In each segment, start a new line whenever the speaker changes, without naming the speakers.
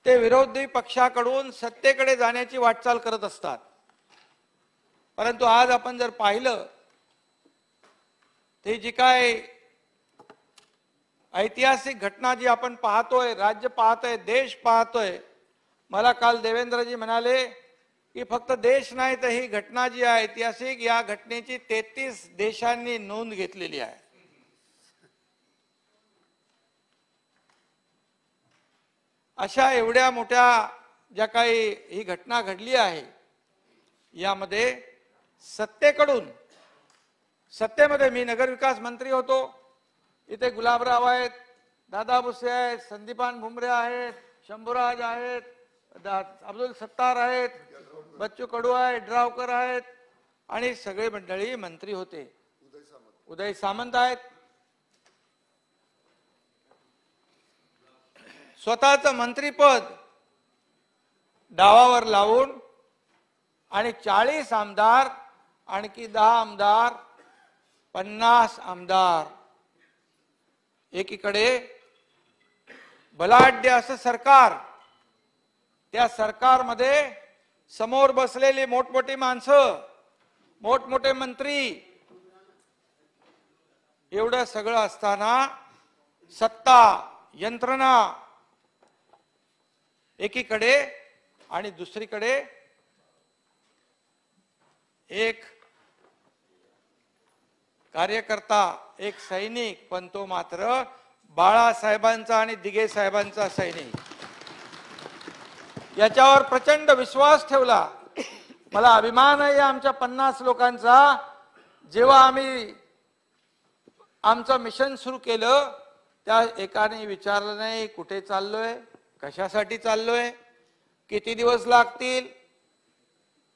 ते विरोधी पक्षाकडून सत्तेकडे जाण्याची वाटचाल करत असतात. परंतु आज आपण जर पाहिलं ते जी काय ऐतिहासिक घटना जी आपण पाहतोय, राज्य पाहतोय, देश पाहतोय, मला काल देवेंद्रजी म्हणाले की फक्त देश नाही तर ही घटना जी आहे ऐतिहासिक, या घटनेची 33 देशांनी नोंद घेतलेली आहे. अशा एवढ्या मोठ्या ज्या काही ही घटना घडली आहे, यामध्ये सत्तेकडून, सत्तेमध्ये मी नगरविकास मंत्री होतो, इथे गुलाबराव आहेत, दादा भुसे आहेत, संदीपान भुमरे आहेत, शंभूराज आहेत, अब्दुल सत्तार आहेत, बच्चू कडू आहेत, ड्रावकर आहेत आणि सगळे मंडळी मंत्री होते. उदय सामंत आहेत. स्वतःचं मंत्रीपद डावावर लावून आणि 40 आमदार, आणखी 10 आमदार, 50 आमदार, एकीकडे बलाढ्य असं सरकार, त्या सरकारमध्ये समोर बसलेली मोठमोठी माणसं, मोठमोठे मंत्री, एवढं सगळं असताना सत्ता यंत्रणा एकीकडे आणि दुसरीकडे एक कार्यकर्ता, एक सैनिक, पण तो मात्र बाळासाहेबांचा आणि दिघे साहेबांचा सैनिक, याच्यावर प्रचंड विश्वास ठेवला. मला अभिमान आहे आमच्या 50 लोकांचा. जेव्हा आम्ही आमचं मिशन सुरू केलं त्या एकाने विचारलं नाही कुठे चाललोय, कशासाठी चाललोय, किती दिवस लागतील,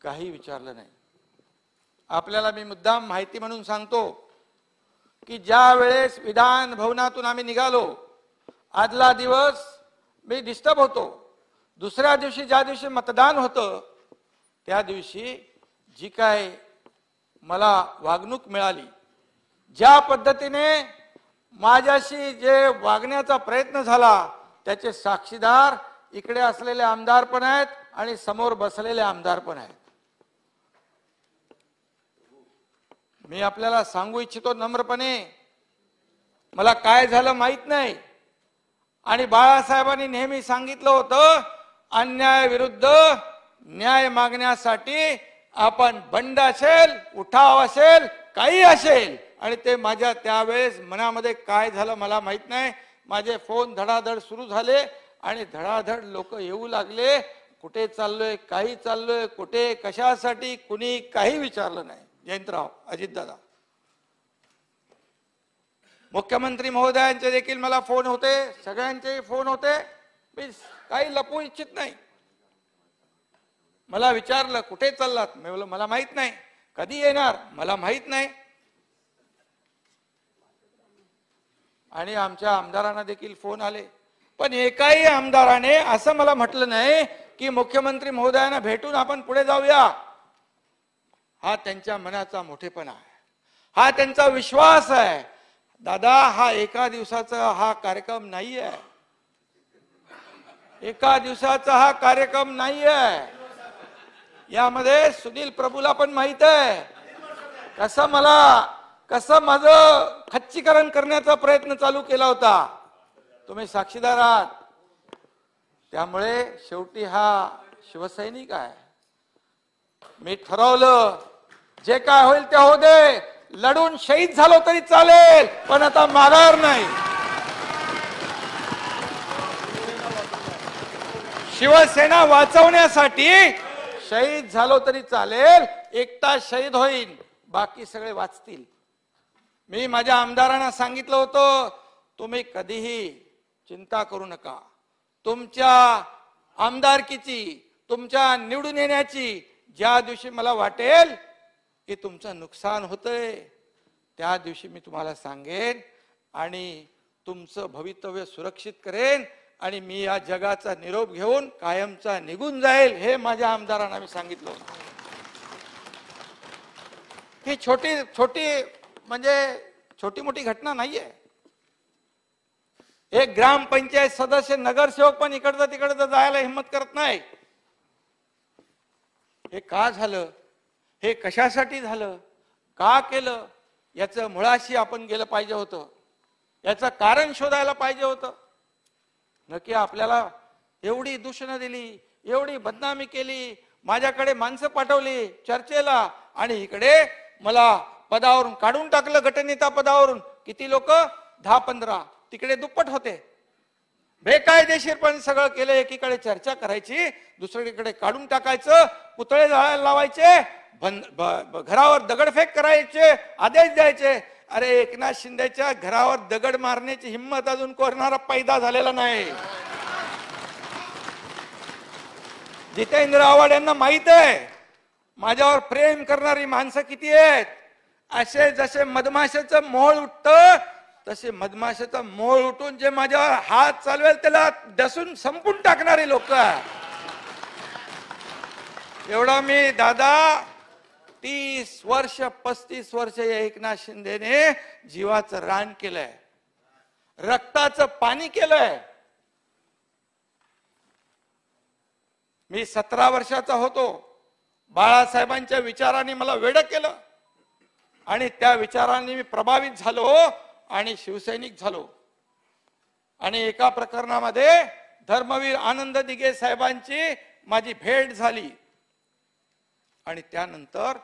काही विचारलं नाही. आपल्याला मी मुद्दाम माहिती म्हणून सांगतो की ज्या वेळेस विधान भवनातून आम्ही निघालो, आदला दिवस मी डिस्टर्ब होतो. दुसऱ्या दिवशी ज्या दिवशी मतदान होतं त्या दिवशी जी काय मला वागणूक मिळाली, ज्या पद्धतीने माझ्याशी जे वागण्याचा प्रयत्न झाला, त्याचे साक्षीदार इकडे असलेले आमदार पण आहेत आणि समोर बसलेले आमदार पण आहेत. मी आपल्याला सांगू इच्छितो नम्रपणे, मला काय झालं माहित नाही. आणि बाळासाहेबांनी नेहमी सांगितलं होतं, अन्याय विरुद्ध न्याय मागण्यासाठी आपण बंड असेल, उठाव असेल, काही असेल. आणि ते माझ्या त्यावेळेस मनामध्ये काय झालं मला माहित नाही. माझे फोन धडाधड सुरू झाले आणि धडाधड लोक येऊ लागले. कुठे चाललोय, काही चाललोय, कुठे, कशासाठी, कुणी काही विचारलं नाही. जयंतराव, अजितदादा, मुख्यमंत्री महोदयांचे देखील मला फोन होते, सगळ्यांचे फोन होते. मी काही लपवू इच्छित नाही. मला विचारलं कुठे चाललात, मी बोललो मला माहित नाही. कधी येणार मला माहित नाही. आणि आमच्या आमदारांना देखील फोन आले, पण एकाही आमदाराने असं मला म्हटलं नाही की मुख्यमंत्री महोदयांना भेटून आपण पुढे जाऊया. हा त्यांच्या मनाचा मोठेपणा आहे, हा त्यांचा विश्वास आहे. दादा, हा एका दिवसाचा हा कार्यक्रम नाही आहे, एका दिवसाचा हा कार्यक्रम नाही आहे. यामध्ये सुनील प्रभूला पण माहित आहे कसं माझं खच्चीकरण करण्याचा प्रयत्न चालू केला होता. तुम्ही साक्षीदार आहात. त्यामुळे शेवटी हा शिवसैनिक आहे. मी ठरवलं जे काय होईल ते होऊ दे, लढून शहीद झालो तरी चालेल, पण आता माघार नाही. शिवसेना वाचवण्यासाठी शहीद झालो तरी चालेल, एकटा शहीद होईल, बाकी सगळे वाचतील. मी माझ्या आमदारांना सांगितलं होतं, तुम्ही कधीही चिंता करू नका. तुमच्या आमदारकीची, तुमच्या निवडून येण्याची ज्या दिवशी मला वाटेल की तुमचं नुकसान होतंय, त्या दिवशी मी तुम्हाला सांगेन आणि तुमचं भवितव्य सुरक्षित करेन आणि मी या जगाचा निरोप घेऊन कायमचा निघून जाईल. हे माझ्या आमदारांना मी सांगितलं. ही छोटी छोटी म्हणजे छोटी मोठी घटना नाहीये. एक ग्रामपंचायत सदस्य नगरसेवक पण इकडचं तिकडचं जायला हिंमत करत नाही. हे का झालं? हे कशासाठी झालं? का केलं? याचं मुळाशी आपण गेलं पाहिजे होतं. याचं कारण शोधायला पाहिजे होतं. नक्की आपल्याला एवढी दूषणं दिली, एवढी बदनामी केली, माझ्याकडे माणसं पाठवली चर्चेला, आणि इकडे मला पदावरून काढून टाकलं, गटनेता पदावरून. किती लोक? 10-15. तिकडे दुप्पट होते. बेकायदेशीरपणे सगळं केलं. एकीकडे चर्चा करायची, दुसरीकडे काढून टाकायचं, पुतळे जाळायला लावायचे, घरावर दगडफेक करायचे, आदेश द्यायचे. अरे एकनाथ शिंदेच्या घरावर दगड मारण्याची हिंमत अजून कोणाला पैदा झालेला नाही. जितेंद्र आव्हाड यांना माहित आहे माझ्यावर प्रेम करणारी माणसं किती आहेत. असे जसे मधमाशाचं मोळ उठतं तसे मधमाशाचं मोळ उठून जे माझ्यावर हात चालवेल त्याला डसून संपून टाकणारे लोक. एवढा मी दादा 30 वर्ष 35 वर्ष या एकनाथ शिंदेने जीवाचं रान केलंय, रक्ताचं पाणी केलंय. मी 17 वर्षाचा होतो. बाळासाहेबांच्या विचारांनी मला वेड केलं आणि त्या विचारांनी मी प्रभावित झालो आणि शिवसैनिक झालो. आणि एका प्रकरणामध्ये धर्मवीर आनंद दिघे साहेबांची माझी भेट झाली आणि त्यानंतर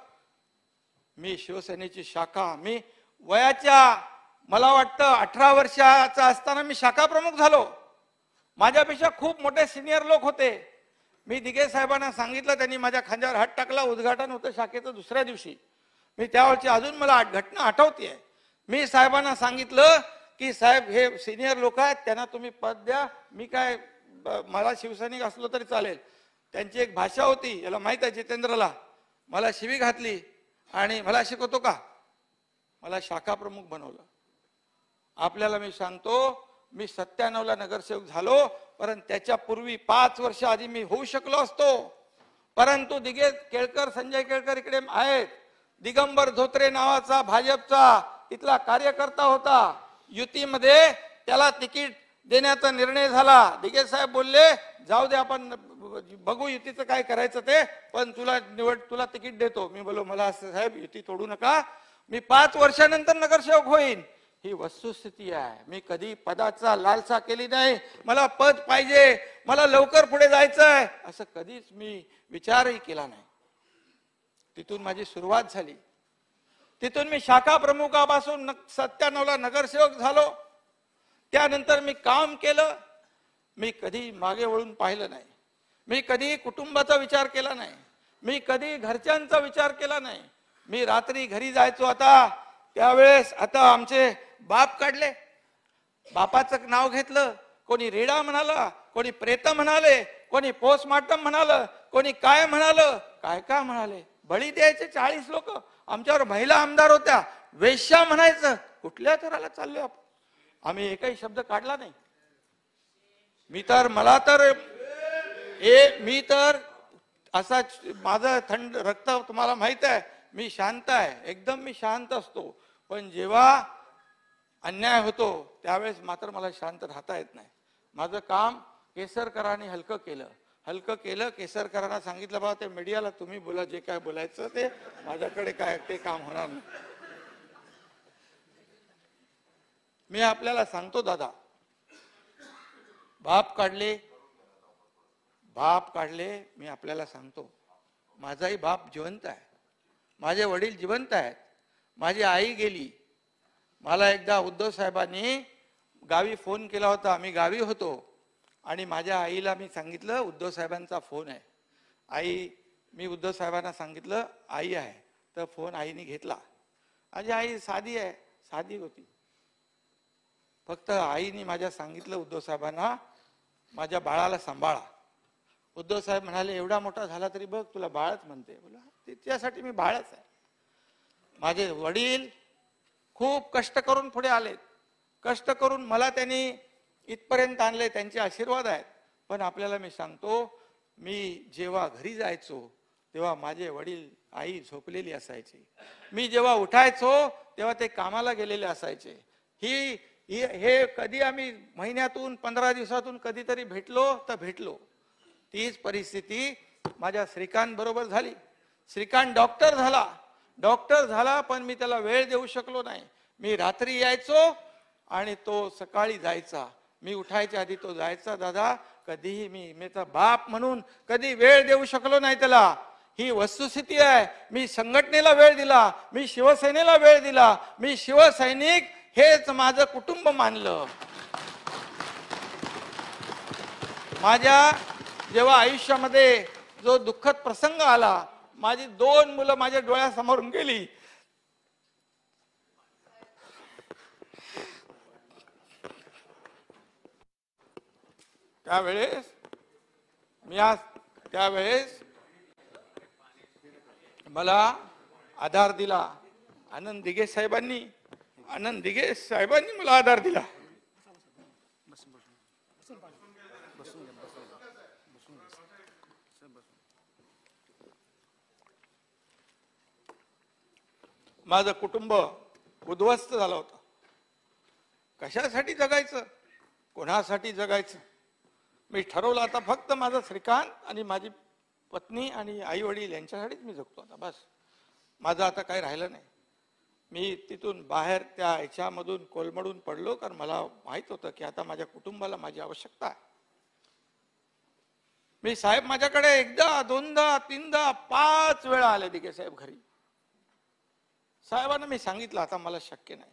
मी शिवसेनेची शाखा, मी वयाच्या मला वाटतं 18 वर्षाचा असताना मी शाखा प्रमुख झालो. माझ्यापेक्षा खूप मोठे सिनियर लोक होते. मी दिघे साहेबांना सांगितलं, त्यांनी माझ्या खांद्यावर हात टाकला. उद्घाटन होतं शाखेचं दुसऱ्या दिवशी. मी त्यावेळची अजून मला घटना आठवते. मी साहेबांना सांगितलं की साहेब हे सिनियर लोक आहेत, त्यांना तुम्ही पद द्या, मी काय मला शिवसैनिक असलो तरी चालेल. त्यांची एक भाषा होती, याला माहित आहे जितेंद्रला. मला शिवी घातली आणि मला शिकवतो का, मला शाखा प्रमुख बनवलं. आपल्याला मी सांगतो, मी 97ला नगरसेवक झालो, परंतु त्याच्या पूर्वी 5 वर्ष आधी मी होऊ शकलो असतो. परंतु दिघे केळकर, संजय केळकर इकडे आहेत. दिगंबर धोत्रे नावाचा भाजपचा इथला कार्यकर्ता होता. युतीमध्ये त्याला तिकीट देण्याचा निर्णय झाला. दिघे साहेब बोलले जाऊ दे, आपण बघू युतीचं काय करायचं ते, पण तुला तिकीट देतो. मी बोलो मला असं साहेब युती तोडू नका, मी 5 वर्षानंतर नगरसेवक होईन. ही वस्तुस्थिती आहे. मी कधी पदाचा लालसा केली नाही. मला पद पाहिजे, मला लवकर पुढे जायचं आहे, असं कधीच मी विचारही केला नाही. तिथून माझी सुरुवात झाली. तिथून मी शाखा प्रमुखापासून 97ला नगरसेवक झालो. त्यानंतर मी काम केलं. मी कधी मागे वळून पाहिलं नाही. मी कधी कुटुंबाचा विचार केला नाही. मी कधी घरच्यांचा विचार केला नाही. मी रात्री घरी जायचो. त्यावेळेस आमचे बाप काढले, बापाचं नाव घेतलं. कोणी रेडा म्हणाला, कोणी प्रेत म्हणाले, कोणी पोस्टमार्टम म्हणालं, कोणी काय म्हणालं, काय म्हणाले. बळी द्यायचे 40 लोक. आमच्यावर महिला आमदार होत्या, वेश्या म्हणायचं. कुठल्या थराला चाललोय आपण? आम्ही एकही शब्द काढला नाही. मी तर असा माझं थंड रक्त तुम्हाला माहित आहे. मी शांत आहे, एकदम मी शांत असतो. पण जेव्हा अन्याय होतो त्यावेळेस मात्र मला शांत राहता येत नाही. माझं काम केसरकरांनी हलकं केलं. केसरकरांना सांगितलं बाबा ते मीडियाला तुम्ही बोला, जे काय बोलायचं ते, माझ्याकडे काय ते काम होणार नाही. मी आपल्याला सांगतो दादा, बाप काढले. मी आपल्याला सांगतो, माझाही बाप जिवंत आहे, माझे वडील जिवंत आहेत, माझी आई गेली. मला एकदा उद्धव साहेबांनी गावी फोन केला होता. मी गावी होतो आणि माझ्या आईला मी सांगितलं उद्धव साहेबांचा फोन आहे. मी उद्धव साहेबांना सांगितलं आई आहे. तर फोन आईने घेतला. माझी आई साधी होती. फक्त आईने माझ्या सांगितलं उद्धव साहेबांना, माझ्या बाळाला सांभाळा. उद्धव साहेब म्हणाले एवढा मोठा झाला तरी बघ तुला बाळच म्हणते. बोला त्याच्यासाठी मी बाळच आहे. माझे वडील खूप कष्ट करून पुढे आलेत. कष्ट करून मला त्यांनी इथपर्यंत आणले, त्यांचे आशीर्वाद आहेत. पण आपल्याला मी सांगतो, मी जेव्हा घरी जायचो तेव्हा माझे वडील आई झोपलेली असायची. मी जेव्हा उठायचो तेव्हा ते कामाला गेलेले असायचे. ही हे कधी आम्ही महिन्यातून 15 दिवसातून कधीतरी भेटलो तर भेटलो. तीच परिस्थिती माझ्या श्रीकांत बरोबर झाली. श्रीकांत डॉक्टर झाला पण मी त्याला वेळ देऊ शकलो नाही. मी रात्री यायचो आणि तो सकाळी जायचा. मी उठायच्या आधी तो जायचा. दादा कधीही मी बाप म्हणून कधी वेळ देऊ शकलो नाही त्याला. ही वस्तुस्थिती आहे. मी संघटनेला वेळ दिला, मी शिवसेनेला वेळ दिला, मी शिवसैनिक हेच माझं कुटुंब मानलं. माझ्या जेव्हा आयुष्यामध्ये जो दुःखद प्रसंग आला, माझी 2 मुलं माझ्या डोळ्यासमोरून गेली. त्यावेळेस मला आधार दिला आनंद दिघे साहेबांनी मला आधार दिला. माझं कुटुंब उद्ध्वस्त झालं होतं. कशासाठी जगायचं, कोणासाठी जगायचं. मी ठरवलं आता फक्त माझा श्रीकांत आणि माझी पत्नी आणि आई वडील यांच्यासाठीच मी जगतो आता. बस माझं आता काही राहिलं नाही. मी तिथून बाहेर त्या ह्याच्यामधून कोलमडून पडलो, कारण मला माहित होतं की आता माझ्या कुटुंबाला माझी आवश्यकता आहे. मी साहेब माझ्याकडे 1दा 2दा 3दा 5 वेळा आले दिघे साहेब घरी. साहेबांना मी सांगितलं आता मला शक्य नाही,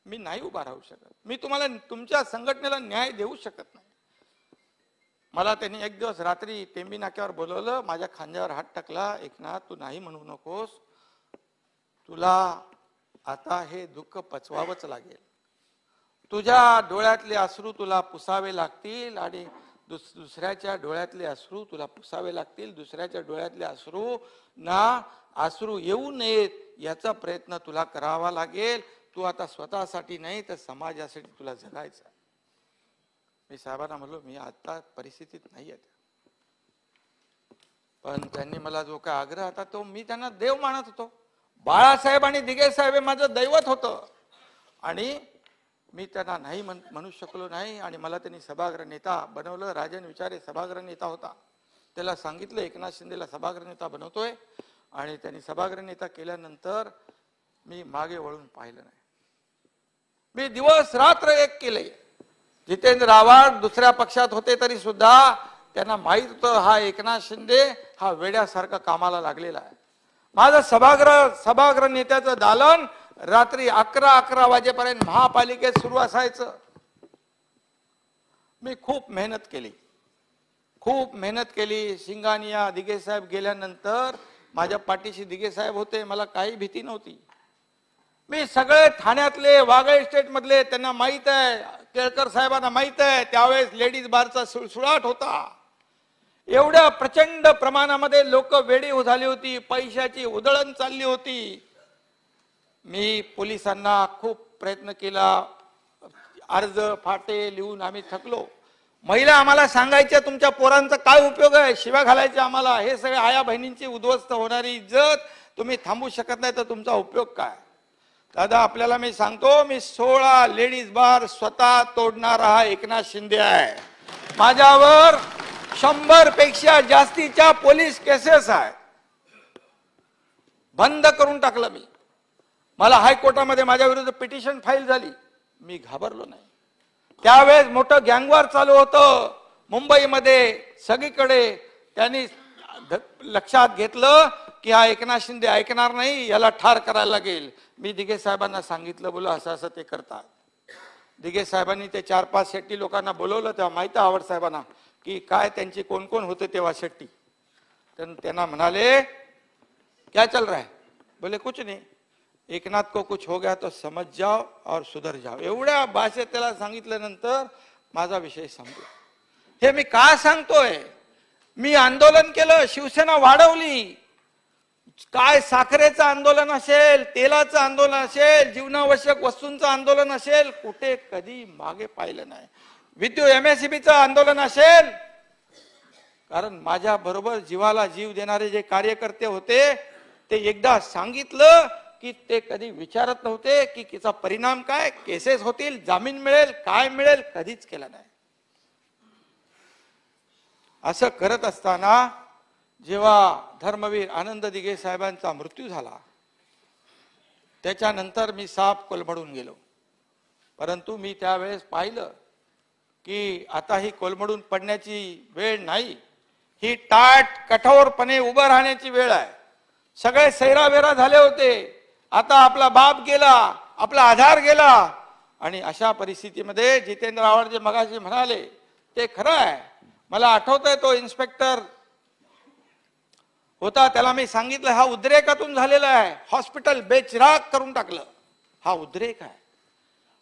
मी नाही उभा राहू शकत, मी तुम्हाला तुमच्या संघटनेला न्याय देऊ शकत नाही. मला त्यांनी एक दिवस रात्री टेंबी नाक्यावर बोलवलं, माझ्या खांद्यावर हात टाकला. एकनाथ तू नाही म्हणू नकोस, तुला आता हे दुःख पचवावंच लागेल. तुझ्या डोळ्यातले अश्रू तुला पुसावे लागतील आणि दुसऱ्याच्या डोळ्यातले अश्रू तुला पुसावे लागतील. दुसऱ्याच्या डोळ्यातले अश्रू येऊ नयेत याचा प्रयत्न तुला करावा लागेल. तू आता स्वतःसाठी नाही तर समाजासाठी तुला जगायचं. मी साहेबांना म्हणलो मी आता परिस्थितीत नाही आहे. पण त्यांनी मला जो काय आग्रह होता तो मी त्यांना देव मानत होतो. बाळासाहेब आणि दिघे साहेब हे माझं दैवत होतं आणि मी त्यांना नाही म्हणू शकलो नाही. आणि मला त्यांनी सभागृह नेता बनवलं. राजन विचारे सभागृह नेता होता, त्याला सांगितलं एकनाथ शिंदेला सभागृह नेता बनवतोय. आणि त्यांनी सभागृह नेता केल्यानंतर मी मागे वळून पाहिलं नाही. मी दिवस रात्र एक केले. जितेंद्र आव्हाड दुसऱ्या पक्षात होते तरी सुद्धा त्यांना माहित होतं हा एकनाथ शिंदे हा वेड्यासारखा कामाला लागलेला आहे. माझं सभागृह नेत्याचं दालन रात्री 11 वाजेपर्यंत महापालिकेत सुरू असायचं. मी खूप मेहनत केली. सिंगानिया दिघे साहेब गेल्यानंतर माझ्या पाठीशी दिघे साहेब होते, मला काही भीती नव्हती. मी सगळे ठाण्यातले वागळे स्टेट मधले त्यांना माहित आहे, केळकर साहेबांना माहित आहे, त्यावेळेस लेडीज बारचा सुळसुळाट होता. एवढ्या प्रचंड प्रमाणामध्ये लोक वेडी झाली होती, पैशाची उधळण चालली होती. मी पोलिसांना खूप प्रयत्न केला, अर्ज फाटे लिहून आम्ही थकलो. महिला आम्हाला सांगायच्या तुमच्या पोरांचा काय उपयोग आहे, शिव्या घालायच्या आम्हाला. हे सगळे आया बहिणींची उद्ध्वस्त होणारी इज्जत तुम्ही थांबू शकत नाही तर तुमचा उपयोग काय. दादा आपल्याला मी सांगतो, मी 16 लेडीज बार स्वतः तोडणारा हा एकनाथ शिंदे आहे. माझ्यावर 100 पेक्षा जास्तीच्या पोलीस केसेस आहेत. बंद करून टाकलं मी. मला हायकोर्टामध्ये माझ्या विरुद्ध पिटिशन फाईल झाली, मी घाबरलो नाही. त्यावेळेस मोठं गँगवॉर चालू होतं मुंबईमध्ये सगळीकडे. त्यांनी लक्षात घेतलं की हा एकनाथ शिंदे ऐकणार नाही, याला ठार करायला लागेल. मी दिघे साहेबांना सांगितलं, बोला असं असं ते करतात. दिघे साहेबांनी ते 4-5 शेट्टी लोकांना बोलवलं. तेव्हा माहिती आहे आवड साहेबांना की काय त्यांचे कोण कोण होते तेव्हा शेट्टी. त्यांना म्हणाले क्या चल रहा है, बोले कुछ नहीं, एकनाथ को कुछ हो गया तो समझ जाओ और सुधर जाओ. एवढ्या भाषेत त्याला सांगितल्यानंतर माझा विषय संपला. हे मी का सांगतोय, मी आंदोलन केलं, शिवसेना वाढवली. काय साखरेचं आंदोलन असेल, तेलाचं आंदोलन असेल, जीवनावश्यक वस्तूंचं आंदोलन असेल, कुठे कधी मागे पाहिलं नाही. विद्युत MSCBचं आंदोलन असेल, कारण माझ्या बरोबर जीवाला जीव देणारे जे कार्यकर्ते होते ते एकदा सांगितलं की ते कधी विचारत नव्हते की तिचा परिणाम काय, केसेस होतील, जामीन मिळेल, काय मिळेल, कधीच केला नाही. असं करत असताना जेव्हा धर्मवीर आनंद दिघे साहेबांचा मृत्यू झाला त्याच्यानंतर मी साप कोलमडून गेलो. परंतु मी त्यावेळेस पाहिलं की आता ही कोलमडून पडण्याची वेळ नाही, ही ताठ कठोरपणे उभं राहण्याची वेळ आहे. सगळे सैरावेरा झाले होते, आता आपला बाप गेला, आपला आधार गेला. आणि अशा परिस्थितीमध्ये जितेंद्र आव्हाड जे मगाशी म्हणाले ते खरं आहे. मला आठवतंय तो इन्स्पेक्टर होता, त्याला मी सांगितलं हा उद्रेकातून झालेला आहे, हॉस्पिटल बेचिराग करून टाकलं, हा उद्रेक आहे.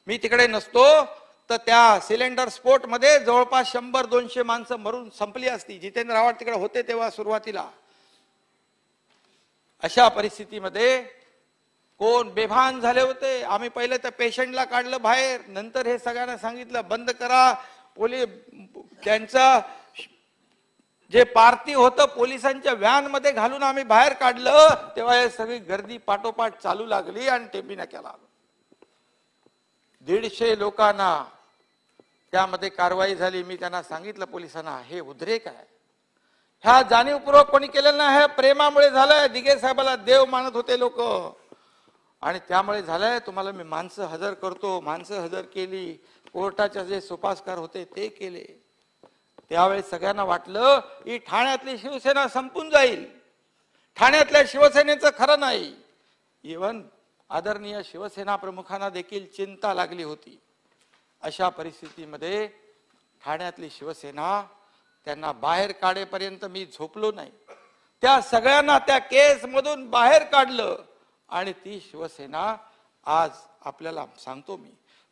मी तिकडे नसतो तर त्या सिलेंडर स्फोट मध्ये जवळपास 100-200 माणसं मरून संपली असती. जितेंद्र आव्हाड तिकडे होते तेव्हा सुरुवातीला. अशा परिस्थितीमध्ये कोण बेभान झाले होते. आम्ही पहिले त्या पेशंटला काढलं बाहेर, नंतर हे सगळ्यांना सांगितलं बंद करा. पोलीस त्यांचं जे पार्थिव होतं पोलिसांच्या व्हॅन मध्ये घालून आम्ही बाहेर काढलं. तेव्हा हे सगळी गर्दी पाठोपाठ चालू लागली आणि टेंबिना केला. 150 लोकांना त्यामध्ये कारवाई झाली. मी त्यांना सांगितलं पोलिसांना हे उद्रेक आहे, ह्या जाणीवपूर्वक कोणी केलेलं नाही, हे प्रेमामुळे झालंय. दिघे साहेबाला देव मानत होते लोक आणि त्यामुळे झालंय. तुम्हाला मी माणसं हजर करतो, माणसं हजर केली, कोर्टाचे जे सोपासकार होते ते केले. त्यावेळेस सगळ्यांना वाटलं की ठाण्यातली शिवसेना संपून जाईल, ठाण्यातल्या शिवसेनेचं खरं नाही. इव्हन आदरणीय शिवसेना प्रमुखांना देखील चिंता लागली होती. अशा परिस्थितीमध्ये ठाण्यातली शिवसेना त्यांना बाहेर काढेपर्यंत मी झोपलो नाही. त्या सगळ्यांना त्या केस मधून बाहेर काढलं आणि ती शिवसेना आज आपल्याला सांगतो मी,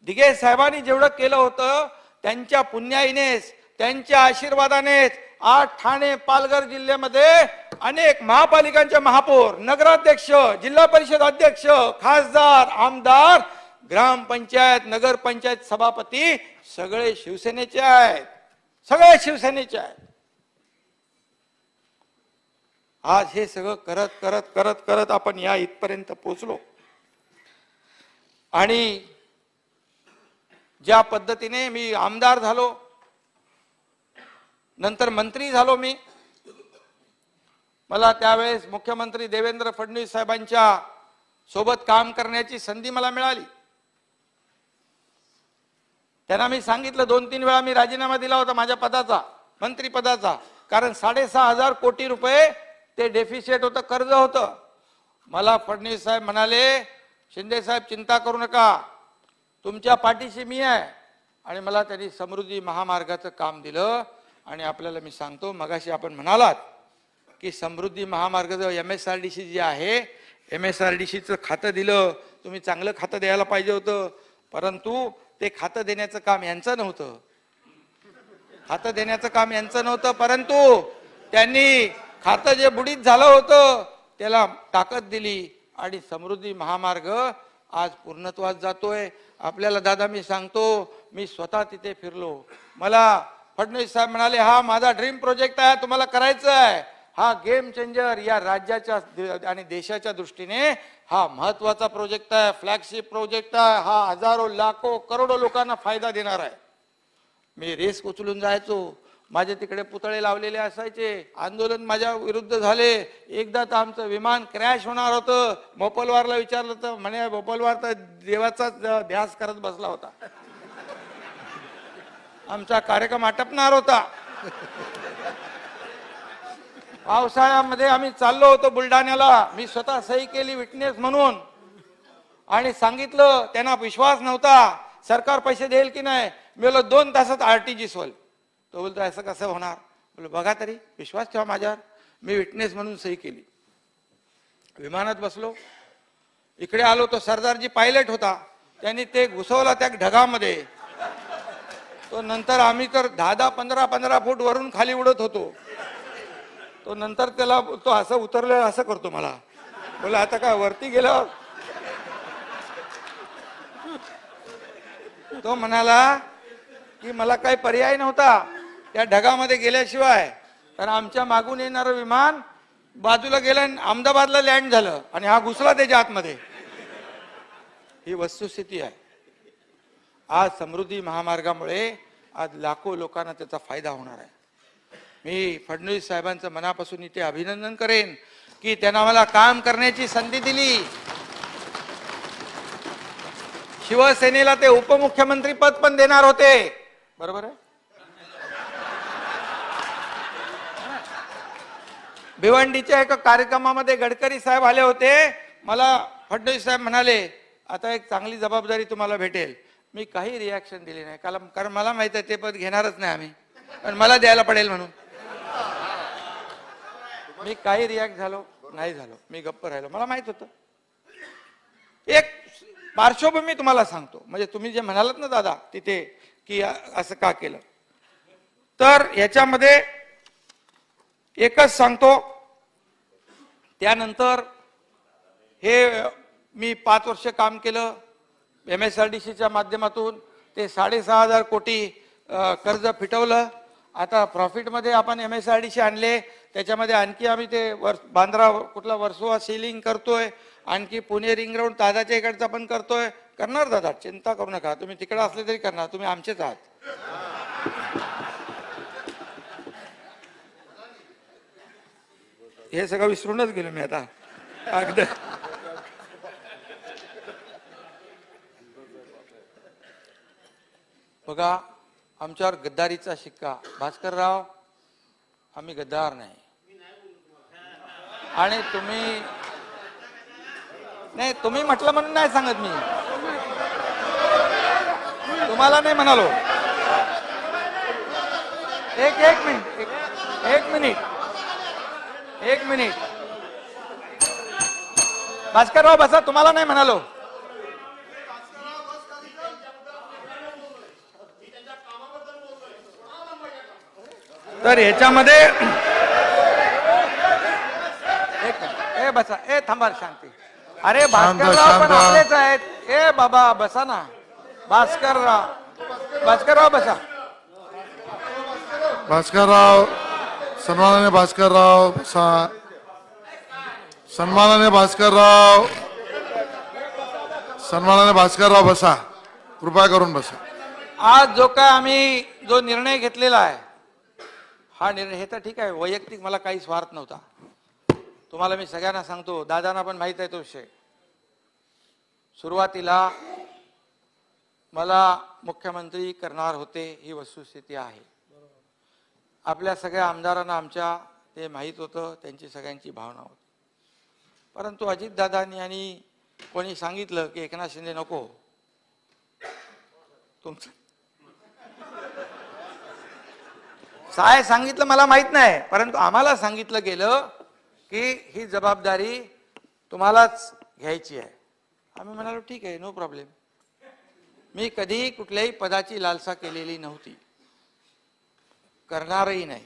दिघे साहेबांनी जेवढं केलं होतं त्यांच्या पुण्याईनेच, त्यांच्या आशीर्वादानेच आज ठाणे पालघर जिल्ह्यामध्ये अनेक महापालिकांचे महापौर, नगराध्यक्ष, जिल्हा परिषद अध्यक्ष, खासदार, आमदार, ग्रामपंचायत, नगरपंचायत सभापती सगळे शिवसेनेचे आहेत, सगळे शिवसेनेचे आहेत. आज हे सगळं करत करत करत करत आपण या इथपर्यंत पोहोचलो. आणि ज्या पद्धतीने मी आमदार झालो, नंतर मंत्री झालो, मी मला त्यावेळेस मुख्यमंत्री देवेंद्र फडणवीस साहेबांच्या सोबत काम करण्याची संधी मला मिळाली. त्यांना मी सांगितलं 2-3 वेळा मी राजीनामा दिला होता माझ्या पदाचा, मंत्री पदाचा, कारण 6,500 कोटी रुपये ते डेफिसिट होतं, कर्ज होतं. मला फडणवीस साहेब म्हणाले शिंदे साहेब चिंता करू नका, तुमच्या पाठीशी मी आहे. आणि मला त्यांनी समृद्धी महामार्गाचं काम दिलं. आणि आपल्याला मी सांगतो, मगाशी आपण म्हणालात की समृद्धी महामार्ग MSRDC जी आहे, MSRDCचं खातं दिलं, तुम्ही चांगलं खातं द्यायला पाहिजे होतं, परंतु ते खातं देण्याचं काम यांचं नव्हतं, खातं देण्याचं काम यांचं नव्हतं, परंतु त्यांनी खातं जे बुडीत झालं होतं त्याला ताकद दिली आणि समृद्धी महामार्ग आज पूर्णत्वास जातोय. आपल्याला दादा मी सांगतो, मी स्वतः तिथे फिरलो. मला फडणवीस साहेब म्हणाले हा माझा ड्रीम प्रोजेक्ट आहे, तुम्हाला करायचं आहे, हा गेम चेंजर या राज्याच्या आणि देशाच्या दृष्टीने हा महत्वाचा प्रोजेक्ट आहे, फ्लॅगशिप प्रोजेक्ट आहे, हा हजारो लाखो करोडो लोकांना फायदा देणार आहे. मी रिस्क उचलून जायचो, माझे तिकडे पुतळे लावलेले असायचे, आंदोलन माझ्या विरुद्ध झाले. एकदा तर आमचं विमान क्रॅश होणार होतं, भोपालवारला विचारलं तर म्हणे भोपालवार तर देवाचा ध्यास करत बसला होता, आमचा कार्यक्रम आटपणार होता. पावसाळ्यामध्ये आम्ही चाललो होतो बुलढाण्याला, मी स्वतः सही केली विटनेस म्हणून आणि सांगितलं, त्यांना विश्वास नव्हता सरकार पैसे देईल की नाही. मी बोललो 2 तासात RTGS होईल. तो बोलतो असं कसं होणार. बोललो बघा तरी विश्वास ठेवा माझ्यावर. मी विटनेस म्हणून सही केली, विमानात बसलो, इकडे आलो. तो सरदारजी पायलट होता, त्यांनी ते घुसवला त्या ढगामध्ये. तो नंतर आम्ही तर 10-10, 15-15 फूट वरून खाली उडत होतो. तो नंतर त्याला तो असं उतरलं असं करतो मला, बोला आता काय वरती गेल्यावर. तो म्हणाला की मला काही पर्याय नव्हता त्या ढगामध्ये गेल्याशिवाय, तर आमच्या मागून येणारं विमान बाजूला गेलं, अहमदाबादला लँड झालं आणि हा घुसला त्याच्या आतमध्ये. ही वस्तुस्थिती आहे. आज समृद्धी महामार्गामुळे आज लाखो लोकांना त्याचा फायदा होणार आहे. मी फडणवीस साहेबांचं मनापासून इथे अभिनंदन करेन की त्यांना मला काम करण्याची संधी दिली. शिवसेनेला ते उपमुख्यमंत्री पद पण देणार होते, बरोबर आहे. भिवंडीच्या एका कार्यक्रमामध्ये गडकरी साहेब आले होते. मला फडणवीस साहेब म्हणाले आता एक चांगली जबाबदारी तुम्हाला भेटेल. मी काही रिॲक्शन दिली नाही, कारण मला माहित आहे ते पद घेणारच नाही आम्ही, पण मला द्यायला पडेल म्हणून मी काही रिॲक्ट झालो नाही झालो, मी गप्प राहिलो. मला माहित होतं. एक पार्श्वभूमी तुम्हाला सांगतो, म्हणजे तुम्ही जे म्हणालात ना दादा तिथे की असं का केलं, तर याच्यामध्ये एकच सांगतो. त्यानंतर हे मी 5 वर्ष काम केलं MSRDCच्या माध्यमातून. ते 6,500 कोटी कर्ज फिटवलं. आता प्रॉफिटमध्ये आपण MSRDC आणले. त्याच्यामध्ये आणखी आम्ही ते बांद्रा कुठला वर्सोवा सीलिंग करतोय, आणखी पुणे रिंग रोड दादाच्या इकडचा पण करतोय. करणार दादा, चिंता करू नका. तुम्ही तिकडे असले तरी करणार, तुम्ही आमचेच आहात. हे सगळं विसरूनच गेलो मी आता अगदी. बघा, आमच्यावर गद्दारीचा शिक्का. भास्करराव, आम्ही गद्दार नाही. आणि तुम्ही म्हटलं म्हणून नाही सांगत मी, तुम्हाला नाही म्हणालो. एक मिनिट भास्करराव बसा. तुम्हाला नाही म्हणालो. तर याच्यामध्ये बसा. थांबा, शांती. अरे भास्करराव पण आपलेच आहेत. बाबा बसा ना. भास्करराव बसा.
भास्करराव, सन्माननीय भास्करराव बसा. सन्माननीय भास्करराव बसा. कृपा करून बसा.
आज जो काय आम्ही जो निर्णय घेतलेला आहे, हा निर्णय हे तर ठीक आहे. वैयक्तिक मला काही स्वार्थ नव्हता. तुम्हाला मी सगळ्यांना सांगतो, दादांना पण माहित आहे तो विषय. सुरुवातीला मला मुख्यमंत्री करणार होते ही वस्तुस्थिती आहे. आपल्या सगळ्या आमदारांना आमच्या ते माहीत होतं, त्यांची सगळ्यांची भावना होती. परंतु अजितदादांनी आणि कोणी सांगितलं की एकनाथ शिंदे नको, तुमचं काय सांगितलं मला माहित नाही, परंतु आम्हाला सांगितलं गेलं की ही जबाबदारी तुम्हालाच घ्यायची आहे. आम्ही म्हणालो ठीक आहे, नो प्रॉब्लेम. मी कधीही कुठल्याही पदाची लालसा केलेली नव्हती, करणारही नाही.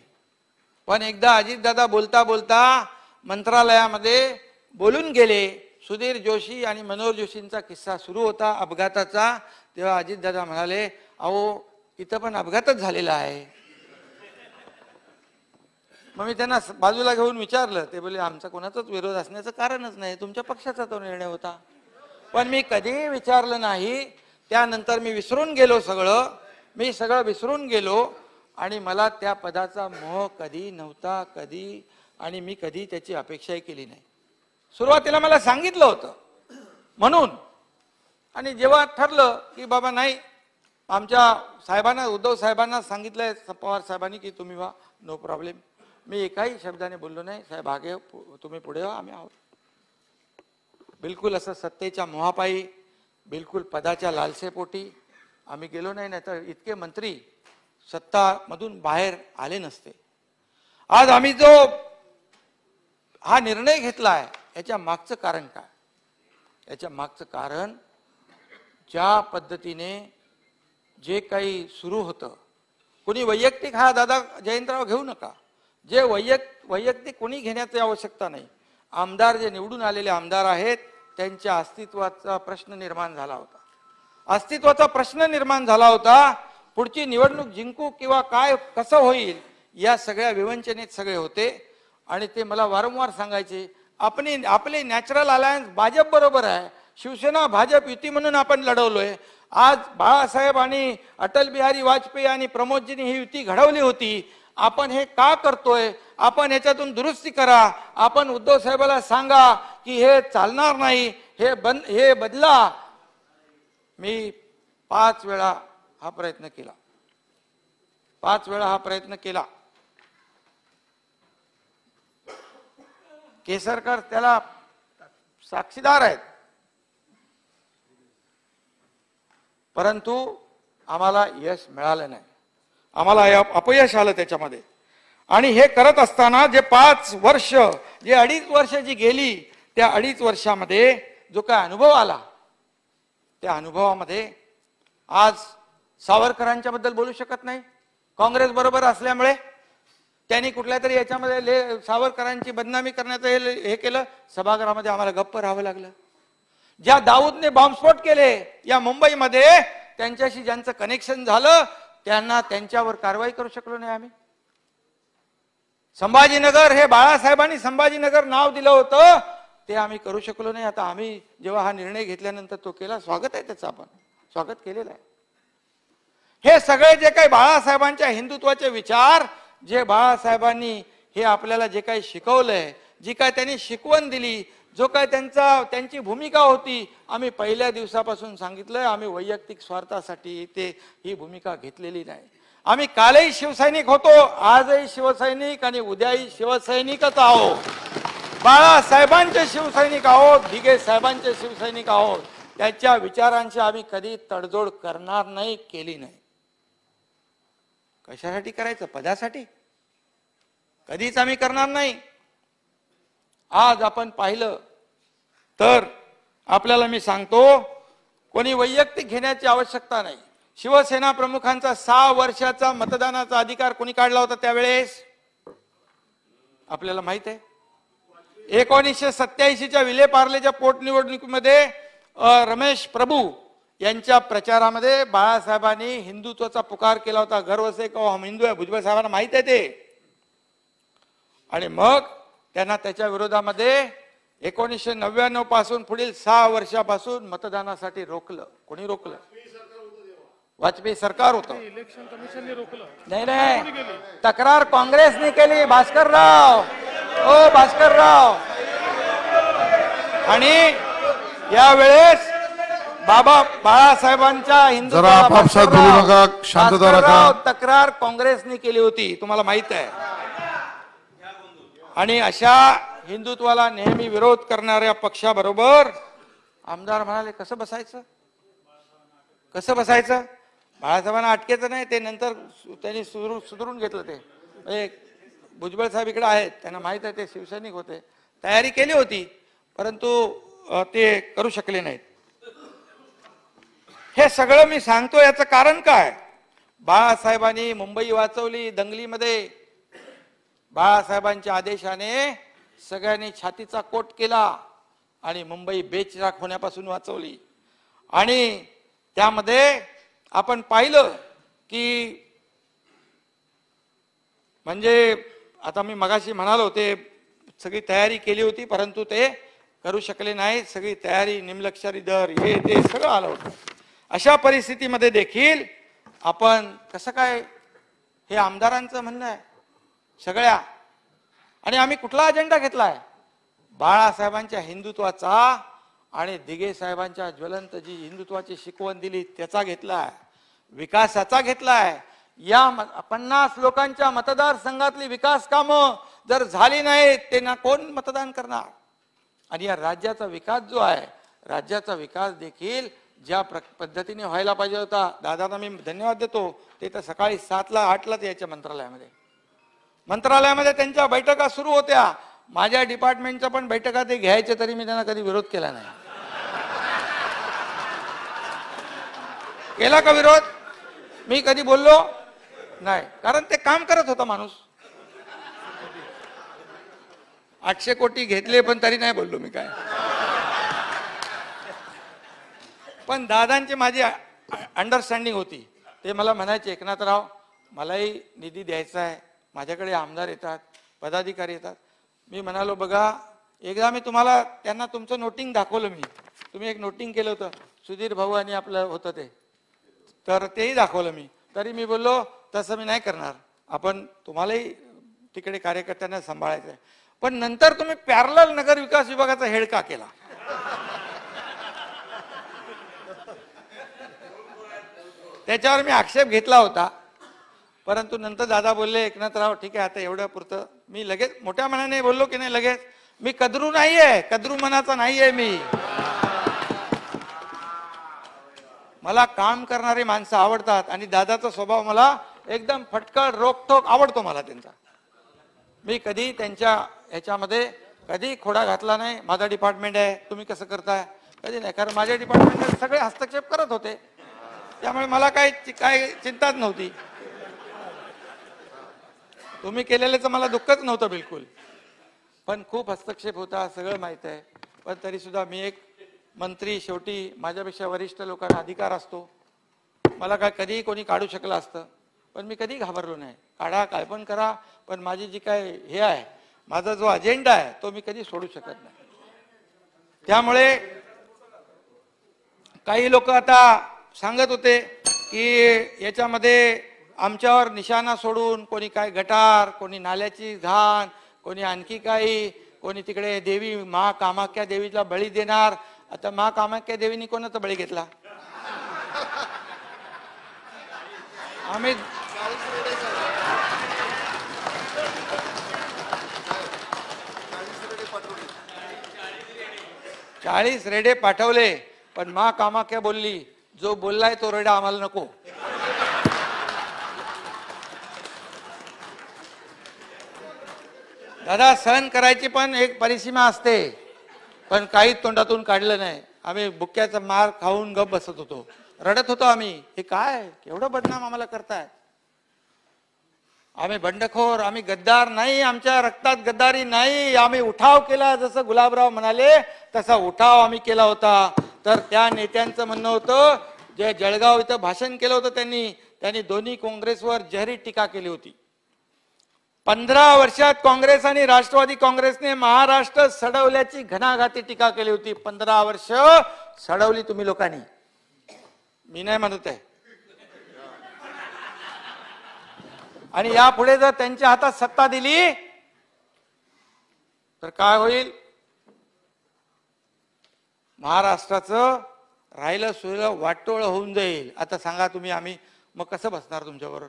पण एकदा अजितदादा बोलता बोलता मंत्रालयामध्ये बोलून गेले. सुधीर जोशी आणि मनोहर जोशींचा किस्सा सुरू होता अपघाताचा. तेव्हा अजितदादा म्हणाले, अहो इथं पण अपघातच झालेला आहे. मग मी त्यांना बाजूला घेऊन विचारलं. ते बोलले, आमचा कोणाचाच विरोध असण्याचं कारणच नाही, तुमच्या पक्षाचा तो निर्णय होता. पण मी कधीही विचारलं नाही. त्यानंतर मी विसरून गेलो सगळं. मी सगळं विसरून गेलो आणि मला त्या पदाचा मोह कधी नव्हता, कधी, आणि मी कधी त्याची अपेक्षाही केली नाही. सुरुवातीला मला सांगितलं होतं म्हणून. आणि जेव्हा ठरलं की बाबा नाही, आमच्या साहेबांना, उद्धव साहेबांना सांगितलंय पवार साहेबांनी की तुम्ही व्हा, नो प्रॉब्लेम. मी एकाही शब्दाने बोललो नाही. साहेब आगे, तुम्ही पुढे व्हा, आम्ही आहोत. बिलकुल असं सत्तेच्या मोहापायी, बिलकुल पदाच्या लालसेपोटी आम्ही गेलो नाही. तर इतके मंत्री सत्तामधून बाहेर आले नसते. आज आम्ही जो हा निर्णय घेतला आहे, याच्या मागचं कारण काय? याच्या मागचं कारण, ज्या पद्धतीने जे काही सुरू होतं, कोणी वैयक्तिक, हा दादा जयंतराव घेऊ नका, जे वैयक्तिक कोणी घेण्याची आवश्यकता नाही. आमदार जे निवडून आलेले आमदार आहेत, त्यांच्या अस्तित्वाचा प्रश्न निर्माण झाला होता. अस्तित्वाचा प्रश्न निर्माण झाला होता. पुढची निवडणूक जिंकू किंवा काय कसं होईल या सगळ्या विवंचनेत सगळे होते. आणि ते मला वारंवार सांगायचे, आपले नॅचरल अलायन्स भाजप बरोबर आहे, शिवसेना भाजप युती म्हणून आपण लढवलोय. आज बाळासाहेब आणि अटल बिहारी वाजपेयी आणि प्रमोदजींनी ही युती घडवली होती. आपण हे का करतोय? आपण याच्यातून दुरुस्ती करा. आपण उद्धव साहेबाला सांगा की हे चालणार नाही, हे बदला. मी 5 वेळा हा प्रयत्न केला, 5 वेळा हा प्रयत्न केला. केसरकर त्याला साक्षीदार आहेत. परंतु आम्हाला यश मिळालं नाही, आम्हाला अपयश आलं त्याच्यामध्ये. आणि हे करत असताना जे 5 वर्ष, जे 2.5 वर्ष जी गेली, त्या 2.5 वर्षामध्ये जो काय अनुभव आला, त्या अनुभवामध्ये आज सावरकरांच्या बद्दल बोलू शकत नाही. काँग्रेस बरोबर असल्यामुळे त्यांनी कुठल्या तरी याच्यामध्ये सावरकरांची बदनामी करण्याचं हे केलं. सभागृहामध्ये आम्हाला गप्प राहावं लागलं. ज्या दाऊदने बॉम्बस्फोट केले या मुंबईमध्ये, त्यांच्याशी ज्यांचं कनेक्शन झालं त्यांना, त्यांच्यावर कारवाई करू शकलो नाही आम्ही. संभाजीनगर, हे बाळासाहेबांनी संभाजीनगर नाव दिलं होतं, ते आम्ही करू शकलो नाही. आता आम्ही जेव्हा हा निर्णय घेतल्यानंतर तो केला, स्वागत आहे त्याचं, आपण स्वागत केलेलं आहे. हे सगळे जे काही बाळासाहेबांच्या हिंदुत्वाचे विचार, जे बाळासाहेबांनी हे आपल्याला जे काही शिकवलंय, जी काय त्यांनी शिकवण दिली, जो काय त्यांची भूमिका होती, आम्ही पहिल्या दिवसापासून सांगितलंय, आम्ही वैयक्तिक स्वार्थासाठी ही भूमिका घेतलेली नाही. आम्ही कालही शिवसैनिक होतो, आजही शिवसैनिक आणि उद्याही शिवसैनिकच आहोत. बाळासाहेबांचे शिवसैनिक आहोत, ढिगे साहेबांचे शिवसैनिक आहोत. त्याच्या विचारांची आम्ही कधी तडजोड करणार नाही, केली नाही. कशासाठी करायचं? पदासाठी? कधीच आम्ही करणार नाही. आज आपण पाहिलं तर आपल्याला मी सांगतो, कोणी वैयक्तिक घेण्याची आवश्यकता नाही. शिवसेना प्रमुखांचा 6 वर्षाचा मतदानाचा अधिकार कोणी काढला होता त्यावेळेस? आपल्याला माहित आहे. 1987च्या विलेपार्लेच्या पोटनिवडणुकीमध्ये रमेश प्रभू यांच्या प्रचारामध्ये बाळासाहेबांनी हिंदुत्वाचा पुकार केला होता. गर्व से कहो हम हिंदू आहे, भुजबळ साहेबांना माहित आहे ते. आणि मग त्यांना त्याच्या विरोधामध्ये 1999 पासून पुढील 6 वर्षापासून मतदानासाठी रोखलं. कोणी रोखलं? वाजपेयी सरकार होतं.
इलेक्शन कमिशनने रोखलं.
नाही, तक्रार काँग्रेसने केली. भास्करराव, ओ भास्करराव. आणि यावेळेस बाळासाहेबांच्या हिंदुत्वाला तक्रार काँग्रेसने केली होती, तुम्हाला माहित आहे. आणि अशा हिंदुत्वाला नेहमी विरोध करणाऱ्या पक्षाबरोबर आमदार म्हणाले, कसं बसायचं, कसं बसायचं? बाळासाहेबांना अटकेचं नाही, ते नंतर त्यांनी सुधारून घेतलं. ते भुजबळ साहेब इकडे आहेत, त्यांना माहित आहे, ते शिवसैनिक होते, तयारी केली होती, परंतु ते करू शकले नाहीत. हे सगळं मी सांगतो, याचं कारण काय? बाळासाहेबांनी मुंबई वाचवली. दंगलीमध्ये बाळासाहेबांच्या आदेशाने सगळ्यांनी छातीचा कोट केला आणि मुंबई बेचिराख होण्यापासून वाचवली. आणि त्यामध्ये आपण पाहिलं की म्हणजे आता मी मगाशी म्हणालो, ते सगळी तयारी केली होती, परंतु ते करू शकले नाही. सगळी तयारी, निमलष्करी दल, हे ते सगळं आलं होतं. अशा परिस्थितीमध्ये देखील आपण कसं काय, हे आमदारांचं म्हणणं आहे सगळ्या. आणि आम्ही कुठला अजेंडा घेतलाय? बाळासाहेबांच्या हिंदुत्वाचा आणि दिघे साहेबांच्या ज्वलंत जी हिंदुत्वाची शिकवण दिली त्याचा घेतलाय, विकासाचा घेतलाय. या 50 लोकांच्या मतदारसंघातली विकास कामं जर झाली नाही, त्यांना कोण मतदान करणार? आणि या राज्याचा विकास जो आहे, राज्याचा विकास देखील ज्या पद्धतीने व्हायला पाहिजे होता, दादांना मी धन्यवाद देतो, ते तर सकाळी 7ला 8लाच यायच्या मंत्रालयामध्ये त्यांच्या बैठका सुरू होत्या. माझ्या डिपार्टमेंटच्या पण बैठका ते घ्यायचे, तरी मी त्यांना कधी विरोध केला नाही. केला का विरोध? मी कधी बोललो नाही, कारण ते काम करत होता माणूस. 800 कोटी घेतले पण तरी नाही बोललो मी काय. पण दादांची माझी अंडरस्टँडिंग होती. ते मला म्हणायचे, एकनाथराव मलाही निधी द्यायचा आहे, माझ्याकडे आमदार येतात, पदाधिकारी येतात. मी म्हणालो, बघा एकदा मी तुम्हाला त्यांना तुमचं नोटिंग दाखवलं मी, तुम्ही एक नोटिंग केलं होतं सुधीर भाऊ आणि आपलं होतं ते, तर तेही दाखवलं मी. तरी मी बोललो तसं मी नाही करणार, आपण तुम्हालाही तिकडे कार्यकर्त्यांना सांभाळायचं आहे. पण नंतर तुम्ही पॅरलल नगर विकास विभागाचा हेड का केला? त्याच्यावर मी आक्षेप घेतला होता. परंतु नंतर दादा बोलले एकनाथराव ठीक आहे आता एवढं पुरतं. मी लगेच मोठ्या मनाने बोललो की नाही लगेच, मी कदरू नाहीये, कदरू मनाचा नाहीये मी. मला काम करणारी माणसं आवडतात आणि दादाचा स्वभाव मला एकदम फटकळ रोखोक आवडतो मला त्यांचा. मी कधी त्यांच्या ह्याच्यामध्ये कधी खोडा घातला नाही. माझा डिपार्टमेंट आहे तुम्ही कसं करताय कधी नाही, कारण माझ्या डिपार्टमेंटमध्ये सगळे हस्तक्षेप करत होते, त्यामुळे मला काय चिंताच नव्हती. तुम्ही केलेल्याचं मला दुःखच नव्हतं बिलकुल, पण खूप हस्तक्षेप होता सगळं माहित आहे. पण तरी सुद्धा मी एक मंत्री, शेवटी माझ्यापेक्षा वरिष्ठ लोकांना अधिकार असतो. मला काय कधीही कोणी काढू शकलं असतं, पण मी कधी घाबरलो नाही. काढा काय पण करा, पण माझी जी काय हे आहे, माझा जो अजेंडा आहे तो मी कधी सोडू शकत नाही. त्यामुळे काही लोक आता सांगत होते की याच्यामध्ये आमच्यावर निशाणा सोडून कोणी काय गटार, कोणी नाल्याची घाण, कोणी आणखी काही, कोणी तिकडे देवी मा कामाख्या देवीला बळी देणार. आता मा कामाख्या देवीने कोणाचा बळी घेतला? आम्ही 40 रेडे पाठवले, पण मा कामाख्या बोलली जो बोललाय तो रेडा आम्हाला नको. दादा सहन करायची पण एक परिसीमा असते, पण काही तोंडातून काढलं नाही. आम्ही बुक्क्याचा मार खाऊन गप बसत होतो, रडत होतो आम्ही. हे काय एवढं बदनाम आम्हाला करताय? आम्ही बंडखोर, आम्ही गद्दार नाही, आमच्या रक्तात गद्दारी नाही. आम्ही उठाव केला, जसं गुलाबराव म्हणाले तसा उठाव आम्ही केला होता. तर त्या नेत्यांचं म्हणणं होतं, जे जळगाव इथं भाषण केलं होतं त्यांनी दोन्ही काँग्रेसवर जहरी टीका केली होती. 15 वर्षात काँग्रेस आणि राष्ट्रवादी काँग्रेसने महाराष्ट्र सडवल्याची घणाघाती टीका केली होती. 15 वर्ष सडवली तुम्ही लोकांनी, मी नाही म्हणत आहे. आणि यापुढे जर त्यांच्या हातात सत्ता दिली तर काय होईल? महाराष्ट्राचं राहिलं सुरलं वाटोळ होऊन जाईल. आता सांगा तुम्ही, आम्ही मग कसं बसणार तुमच्याबरोबर?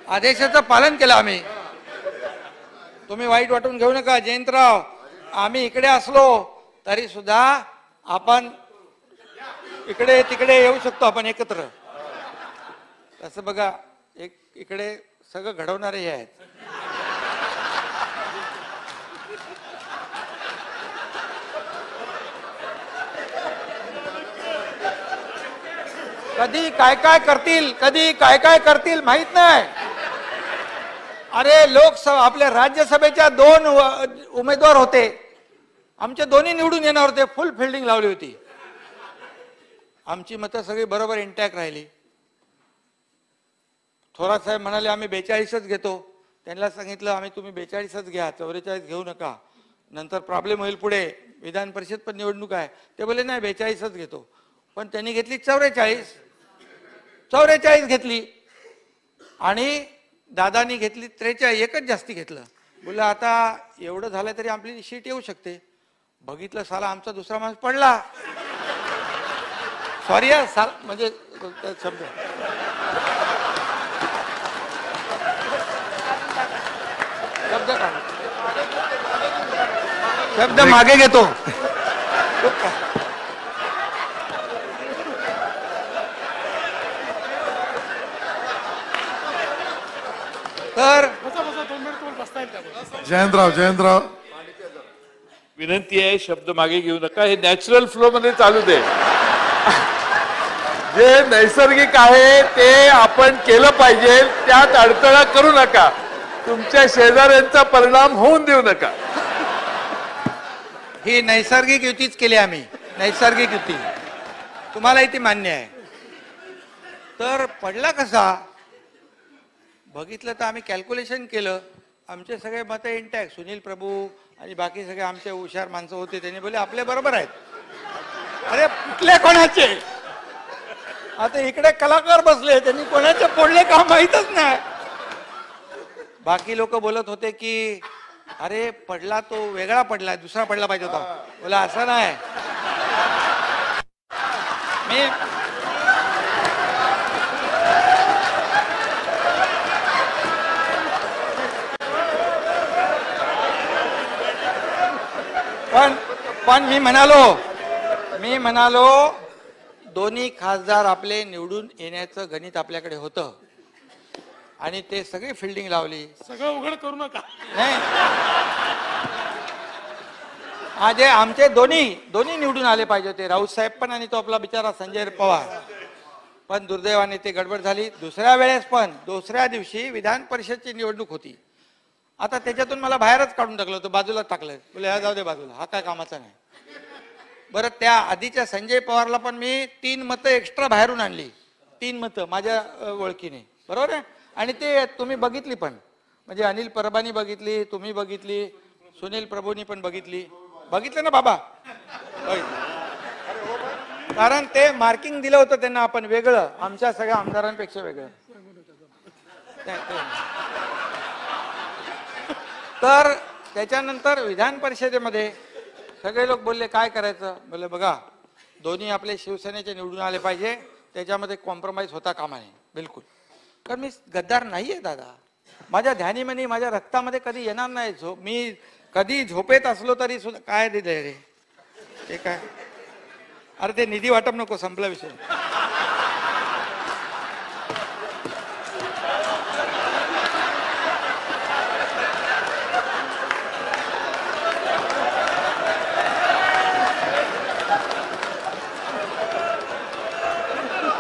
आदेशाचं पालन केलं आम्ही. तुम्ही वाईट वाटून घेऊ नका जयंतराव, आम्ही इकडे असलो तरी सुद्धा आपण इकडे तिकडे येऊ शकतो, आपण एकत्र. तसं बघा, एक इकडे सगळं घडवणारे हे आहेत. कधी काय काय करतील, कधी काय काय करतील माहित नाही. अरे लोकसभा आपल्या राज्यसभेच्या 2 उमेदवार होते, आमचे दोन्ही निवडून येणार होते, फुल फिल्डिंग लावली होती. आमची मतं सगळी बरोबर इंटॅक्ट राहिली. थोरात साहेब म्हणाले आम्ही 42च घेतो. त्यांना सांगितलं आम्ही तुम्ही 42च घ्या, 44 घेऊ नका, नंतर प्रॉब्लेम होईल पुढे, विधान परिषद पण निवडणूक आहे. ते बोले नाही 42च घेतो. पण त्यांनी घेतली 44 घेतली आणि दादानी घेतली 43, एकच जास्ती घेतलं. बोललं आता एवढं झालं तरी आपली शीट येऊ शकते. बघितलं साला आमचा दुसरा माणूस पडला. सॉरी म्हणजे शब्द शब्द मागे घेतो. तर
जयंतराव
विनंती आहे, शब्द मागे घेऊ नका. हे नॅचरल फ्लो मध्ये चालू दे. जे नैसर्गिक आहे ते आपण केलं पाहिजे, त्यात अडथळा करू नका. तुमच्या शेजाऱ्यांचा परिणाम होऊन देऊ नका.
ही नैसर्गिक युतीच केली आम्ही. नैसर्गिक युती, तुम्हालाही ती मान्य आहे. तर पडला कसा बघितलं तर आम्ही कॅल्क्युलेशन केलं, आमचे सगळे मतं इंटॅक्ट, सुनील प्रभू आणि बाकी सगळे आमचे हुशार माणसं होते, त्यांनी बोले आपले बरोबर आहेत. अरे कुठले कोणाचे, आता इकडे कलाकार बसले, त्यांनी कोणाचे फोडले का माहीतच नाही. बाकी लोक बोलत होते की अरे पडला तो वेगळा पडला, दुसरा पडला पाहिजे होता. बोला असं नाही. मी पण मी म्हणालो दोन्ही खासदार आपले निवडून येण्याचं गणित आपल्याकडे होतं आणि ते सगळी फिल्डिंग लावली.
सगळं उघड करू नका.
नाही, आज आमचे दोन्ही निवडून आले पाहिजे होते, राऊत साहेब पण आणि तो आपला बिचारा संजय पवार. पण दुर्दैवाने ते गडबड झाली. दुसऱ्या वेळेस पण दुसऱ्या दिवशी विधान परिषदची निवडणूक होती. आता त्याच्यातून मला बाहेरच काढून टाकलं होतं, बाजूला टाकलं. बोले हा जाऊ दे बाजूला, हा काय कामाचा नाही. बरं, त्या आधीच्या संजय पवारला पण मी 3 मतं एक्स्ट्रा बाहेरून आणली, 3 मतं माझ्या ओळखीने, बरोबर आहे. आणि ते तुम्ही बघितली पण, म्हणजे अनिल परबानी बघितली, तुम्ही बघितली, सुनील प्रभूंनी पण बघितलं ना बाबा. कारण ते मार्किंग दिलं होतं त्यांना आपण वेगळं, आमच्या सगळ्या आमदारांपेक्षा वेगळं. तर त्याच्यानंतर विधान परिषदेमध्ये सगळे लोक बोलले काय करायचं. बोलले बघा दोन्ही आपले शिवसेनेचे निवडून आले पाहिजे, त्याच्यामध्ये कॉम्प्रोमाइज होता कामा नये बिलकुल. कारण मी गद्दार नाहीये दादा, माझ्या ध्यानीमनी माझ्या रक्तामध्ये कधी येणार नाही. मी कधी झोपेत असलो तरी सुद्धा काय दिलंय रे ते काय, अरे ते निधी वाटप नको, संपला विषय.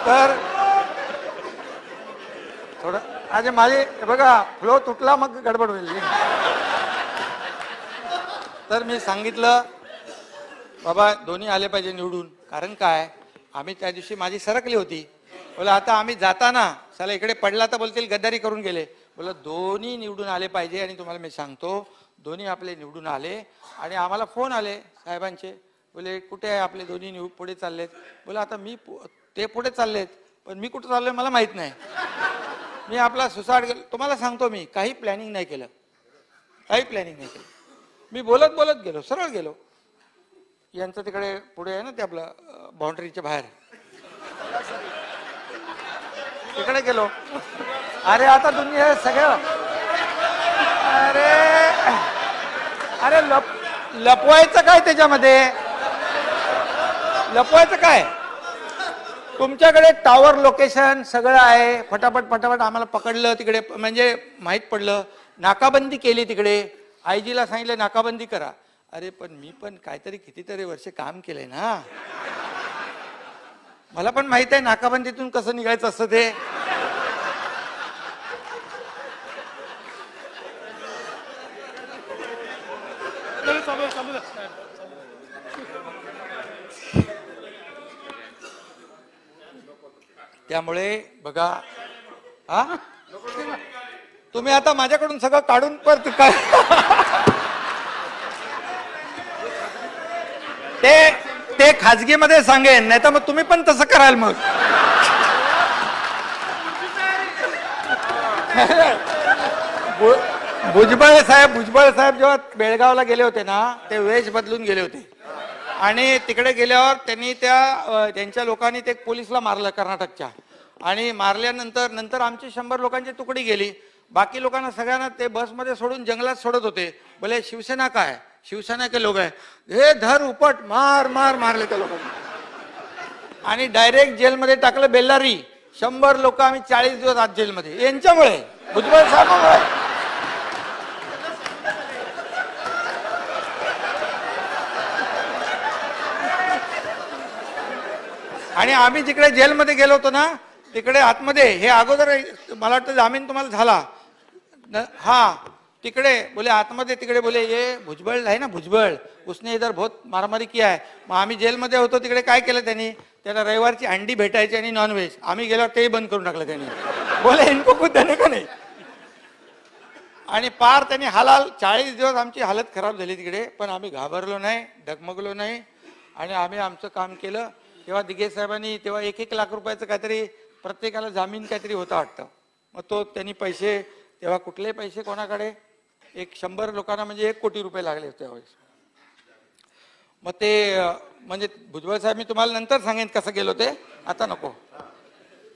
तर थोडं आज माझे बघा फ्लो तुटला मग गडबड होईल. तर मी सांगितलं बाबा दोन्ही आले पाहिजे निवडून. कारण काय, आम्ही त्या दिवशी माझी सरकली होती. बोला आता आम्ही जाताना चला इकडे पडला तर बोलतील गद्दारी करून गेले. बोला दोन्ही निवडून आले पाहिजे. आणि तुम्हाला मी सांगतो दोन्ही आपले निवडून आले आणि आम्हाला फोन आले साहेबांचे. बोले कुठे आहे आपले दोन्ही पुढे चाललेत. बोला आता मी ते पुढे चाललेत पण मी कुठे चाललोय मला माहित नाही. मी आपला सुसाट गेलो. तुम्हाला सांगतो मी काही प्लॅनिंग नाही केलं, काही प्लॅनिंग नाही केलं. मी बोलत बोलत गेलो, सरळ गेलो. यांचं तिकडे पुढे आहे ना ते आपलं बाउंड्रीच्या बाहेर, तिकडे गेलो. अरे आता दुनिया सगळं अरे अरे लपवायचं काय त्याच्यामध्ये, लपवायचं काय. तुमच्याकडे टॉवर लोकेशन सगळं आहे. फटाफट फटाफट आम्हाला पकडलं तिकडे, म्हणजे माहीत पडलं. नाकाबंदी केली तिकडे, आयजीला सांगितलं नाकाबंदी करा. अरे पण मी पण काहीतरी कितीतरी वर्ष काम केलंय ना, मला पण माहित आहे नाकाबंदीतून कसं निघायचं असतं ते. त्यामुळे बघा हा तुम्ही आता माझ्याकडून सगळं काढून परत ते खाजगीमध्ये सांगेन, नाही तर मग तुम्ही पण तसं कराल. मग भुजबळ साहेब जेव्हा बेळगावला गेले होते ना, ते वेश बदलून गेले होते. आणि तिकडे गेल्यावर त्यांनी त्यांच्या लोकांनी ते पोलिसला मारलं कर्नाटकच्या. आणि मारल्यानंतर आमची 100 लोकांची तुकडी गेली. बाकी लोकांना सगळ्यांना ते बसमध्ये सोडून जंगलात सोडत होते. बोले शिवसेना काय, शिवसेना के लोक आहे, हे धर उपट मार मार मारले त्या लोकांनी. आणि डायरेक्ट जेलमध्ये टाकलं बेल्लारी. 100 लोक आम्ही 40 दिवस आत जेलमध्ये, यांच्यामुळे भुजबळ साहेबांमुळे. आणि आम्ही जिकडे जेलमध्ये गेलो होतो ना, तिकडे आतमध्ये हे अगोदर मला वाटतं जामीन तुम्हाला झाला हा, तिकडे बोले आतमध्ये तिकडे बोले ये भुजबळ आहे ना भुजबळ उसने इधर बहुत मारामारी किया है. मग आम्ही जेलमध्ये होतो तिकडे काय केलं त्यांनी, त्याला रविवारची अंडी भेटायची आणि नॉनव्हेज, आम्ही गेल्यावर तेही बंद करून टाकलं त्यांनी. बोले इनको कुछ देने का नाही. आणि पार त्यांनी 40 दिवस आमची हालत खराब झाली तिकडे, पण आम्ही घाबरलो नाही, डगमगलो नाही आणि आम्ही आमचं काम केलं. तेव्हा दिघे साहेबांनी तेव्हा 1-1 लाख रुपयाचं काहीतरी प्रत्येकाला जामीन काहीतरी होता वाटतं. मग तो त्यांनी पैसे, तेव्हा कुठले पैसे कोणाकडे, 100 लोकांना म्हणजे 1 कोटी रुपये लागले होते त्यावेळेस. मग ते म्हणजे भुजबळ साहेब मी तुम्हाला नंतर सांगेन कसं गेलो ते, आता नको.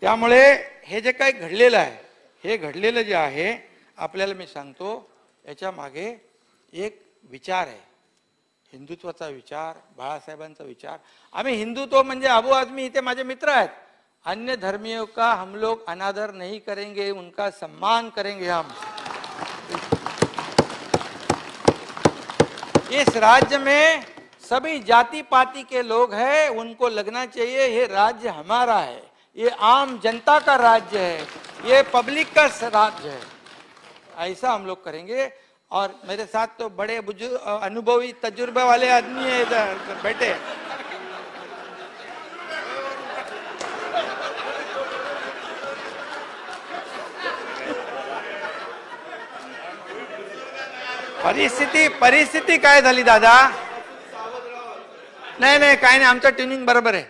त्यामुळे हे जे काही घडलेलं आहे, हे घडलेलं जे आहे आपल्याला मी सांगतो, याच्या मागे एक विचार आहे, हिंदुत्वाचा विचार, बाळासाहेबांचा विचार. आम्ही हिंदुत्व म्हणजे अबू आदमी इथे माझे मित्र आहेत. अन्य धर्मियों का हम लोग अनादर नहीं करेंगे, उनका सम्मान करेंगे हम. इस राज्य में सभी जाति पाति के लोग हैं, उनको लगना चाहिए ये राज्य हमारा है, ये आम जनता का राज्य है, ये पब्लिक का राज्य है. ऐसा हम लोग करेंगे. और मेरे साथ तो बड़े बुजुर्ग अनुभवी तजुर्बे वाले आदमी है इधर बैठे. परिस्थिती काय झाली दादा? नाही नाही काय नाही, आमचं ट्युनिंग बरोबर आहे.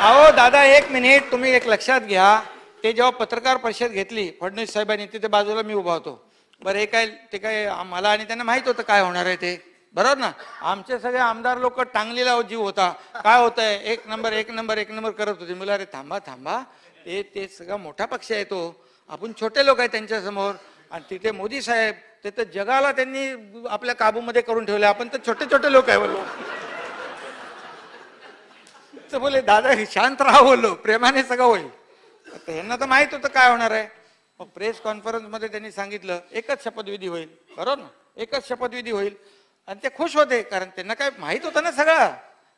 अहो दादा 1 मिनिट, तुम्ही एक लक्षात घ्या. ते जेव्हा पत्रकार परिषद घेतली फडणवीस साहेबांनी, तिथे बाजूला मी उभा होतो. बरं हे काय, ते काय आम्हाला आणि त्यांना माहित होतं काय होणार आहे ते, बरोबर ना. आमचे सगळे आमदार लोक टांगलेला जीव होता, काय होतंय 1 नंबर 1 नंबर 1 नंबर करत होते. मला अरे थांबा थांबा, ते सगळा मोठा पक्ष आहे तो, आपण छोटे लोक आहेत त्यांच्या समोर. आणि तिथे मोदी साहेब, ते तर जगाला त्यांनी आपल्या काबूमध्ये करून ठेवले, आपण तर छोटे छोटे लोक आहे बोललो. तर बोले दादा शांत राहा, बोललो प्रेमाने सगळं होईल. यांना तर माहित होतं काय होणार आहे. मग प्रेस कॉन्फरन्स मध्ये त्यांनी सांगितलं एकच शपथविधी होईल, बरोबर ना, एकच शपथविधी होईल. आणि ते खुश होते, कारण त्यांना काय माहित होतं ना सगळं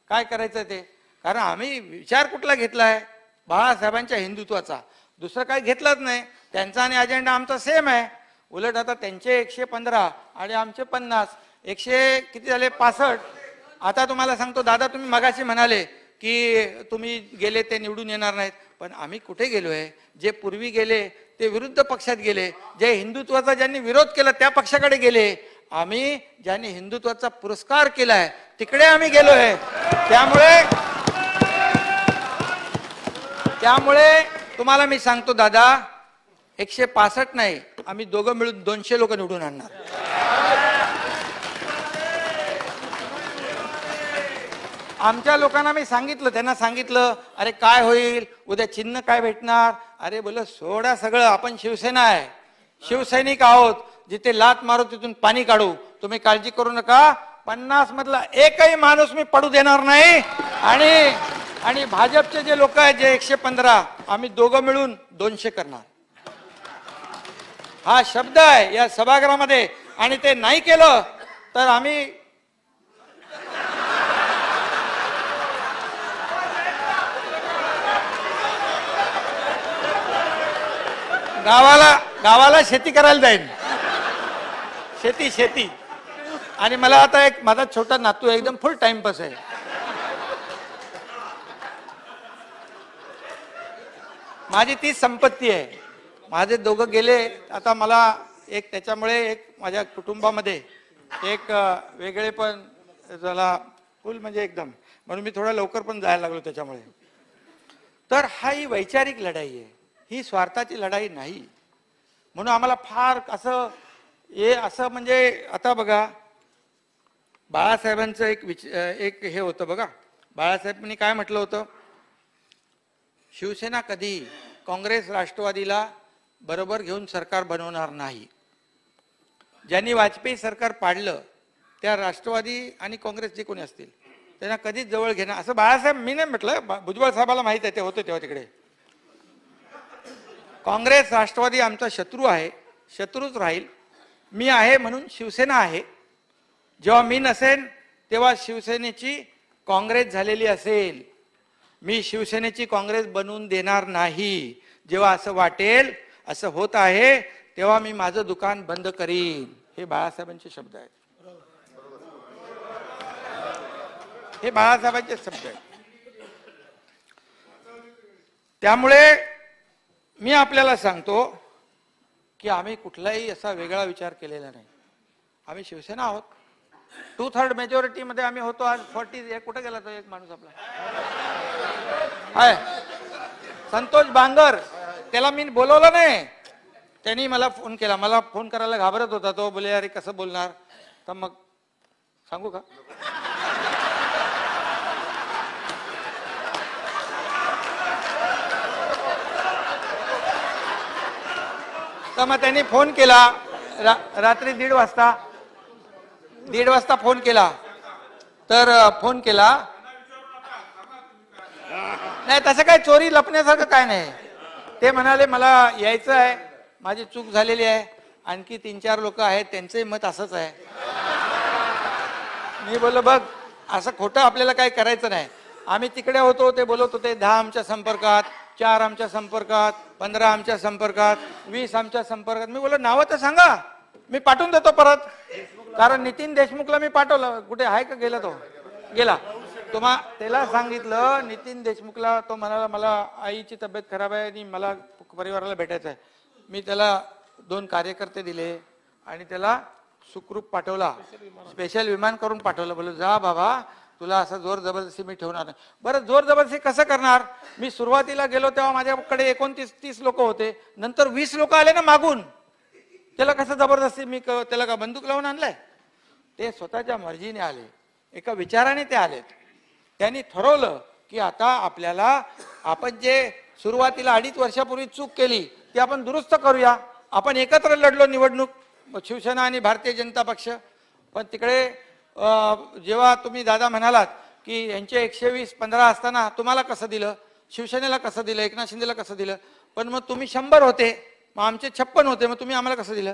काय करायचं ते. कारण आम्ही विचार कुठला घेतलाय, बाळासाहेबांच्या हिंदुत्वाचा, दुसरं काय घेतलंच नाही. त्यांचा आणि अजेंडा आमचा सेम आहे. उलट आता त्यांचे 115 आणि आमचे 50, 100 किती झाले 65. आता तुम्हाला सांगतो दादा, तुम्ही मगाशी म्हणाले की तुम्ही गेले ते निवडून येणार नाहीत, पण आम्ही कुठे गेलोय? जे पूर्वी गेले ते विरुद्ध पक्षात गेले, जे हिंदुत्वाचा ज्यांनी विरोध केला त्या पक्षाकडे गेले. आम्ही ज्यांनी हिंदुत्वाचा पुरस्कार केलाय तिकडे आम्ही गेलोय. त्यामुळे तुम्हाला मी सांगतो दादा, 165 नाही, आम्ही दोघं मिळून 200 लोक निवडून आणणार. आमच्या लोकांना मी सांगितलं, त्यांना सांगितलं अरे काय होईल उद्या, चिन्ह काय भेटणार. अरे बोल सोडा सगळं, आपण शिवसेना आहे, शिवसैनिक आहोत, जिथे लात मारू तिथून पाणी काढू, तुम्ही काळजी करू नका. 50 मधला एकही माणूस मी पडू देणार नाही. आणि भाजपचे जे लोक आहेत जे 115, आम्ही दोघं मिळून 200 करणार. हा शब्द आहे या सभागृहामध्ये. आणि ते नाही केलं तर आम्ही गावाला शेती करायला जाईन. शेती. आणि मला आता एक माझा छोटा नातू एकदम फुल टाइमपास आहे. माझी ती संपत्ती आहे. माझे दोघं गेले, आता मला एक त्याच्यामुळे एक माझ्या कुटुंबामध्ये एक वेगळेपण झाला फुल, म्हणजे एकदम, म्हणून मी थोडा लवकर पण जायला लागलो त्याच्यामुळे. तर हा ही वैचारिक लढाई आहे, ही स्वार्थाची लढाई नाही. म्हणून आम्हाला फार असं म्हणजे आता बघा बाळासाहेबांचं एक हे होतं बघा. बाळासाहेबांनी काय म्हटलं होतं, शिवसेना कधी काँग्रेस राष्ट्रवादीला बरोबर घेऊन सरकार बनवणार नाही. ज्यांनी वाजपेयी सरकार पाडलं त्या राष्ट्रवादी आणि काँग्रेस जे कोणी असतील त्यांना कधीच जवळ घेणार, असं बाळासाहेब, मी नाही म्हटलं, भुजबळ साहेबाला माहित आहे, ते होते तेव्हा तिकडे. काँग्रेस राष्ट्रवादी आमचा शत्रू आहे, शत्रूच राहील. मी आहे म्हणून शिवसेना आहे. जेव्हा मी नसेन तेव्हा शिवसेनेची काँग्रेस झालेली असेल. मी शिवसेनेची काँग्रेस बनवून देणार नाही. जेव्हा असं वाटेल असं होत आहे तेव्हा मी माझं दुकान बंद करीन. हे बाळासाहेबांचे शब्द आहेत. हे बाळासाहेबांचे शब्द आहेत. त्यामुळे मी आपल्याला सांगतो की आम्ही कुठलाही असा वेगळा विचार केलेला नाही. आम्ही शिवसेना आहोत. 2/3 मेजॉरिटी मध्ये आम्ही होतो. आज 40 कुठे गेला तो एक माणूस आपला आहे संतोष बांगर, त्याला मी बोलवलं नाही. त्यांनी मला फोन केला. मला फोन करायला घाबरत होता तो. बोले अरे कसं बोलणार. तर मग सांगू का, तर मग त्यांनी फोन केला रात्री 1:30 वाजता फोन केला. तर फोन केला नाही, तसं काय चोरी लपण्यासारखं काय नाही. ते म्हणाले मला यायचं आहे, माझी चूक झालेली आहे, आणखी 3-4 लोक आहेत, त्यांचंही मत असंच आहे. मी बोललो बघ असं खोटं आपल्याला काही करायचं नाही. आम्ही तिकडे होतो, ते बोलत होते 10 आमच्या संपर्कात, 4 आमच्या संपर्कात, 15 आमच्या संपर्कात, 20 आमच्या संपर्कात. मी बोललो नावं तर सांगा, मी पाठवून देतो परत. कारण नितीन देशमुखला मी पाठवलं. कुठे आहे का, गेला तो, गेला. त्याला सांगितलं नितीन देशमुखला. तो म्हणाला मला आईची तब्येत खराब आहे आणि मला परिवाराला भेटायचं आहे. मी त्याला 2 कार्यकर्ते दिले आणि त्याला सुखरूप पाठवला. स्पेशल विमान करून पाठवलं. बोललो जा बाबा, तुला असं जोर जबरदस्ती मी ठेवणार नाही. बरं जोर जबरदस्ती कसं करणार. मी सुरुवातीला गेलो तेव्हा माझ्याकडे 29-30 लोक होते. नंतर 20 लोक आले ना मागून. त्याला कसं जबरदस्ती मी त्याला का बंदूक लावून आणलाय. ते स्वतःच्या मर्जीने आले, एका विचाराने ते आलेत. त्यांनी ठरवलं की आता आपल्याला आपण जे सुरुवातीला 2.5 वर्षापूर्वी चूक केली ती आपण दुरुस्त करूया. आपण एकत्र लढलो निवडणूक, शिवसेना आणि भारतीय जनता पक्ष. पण तिकडे जेव्हा तुम्ही दादा म्हणालात की यांचे 120-15 असताना तुम्हाला कसं दिलं, शिवसेनेला कसं दिलं, एकनाथ शिंदेला कसं दिलं. पण मग तुम्ही 100 होते, मग आमचे 56 होते, मग तुम्ही आम्हाला कसं दिलं.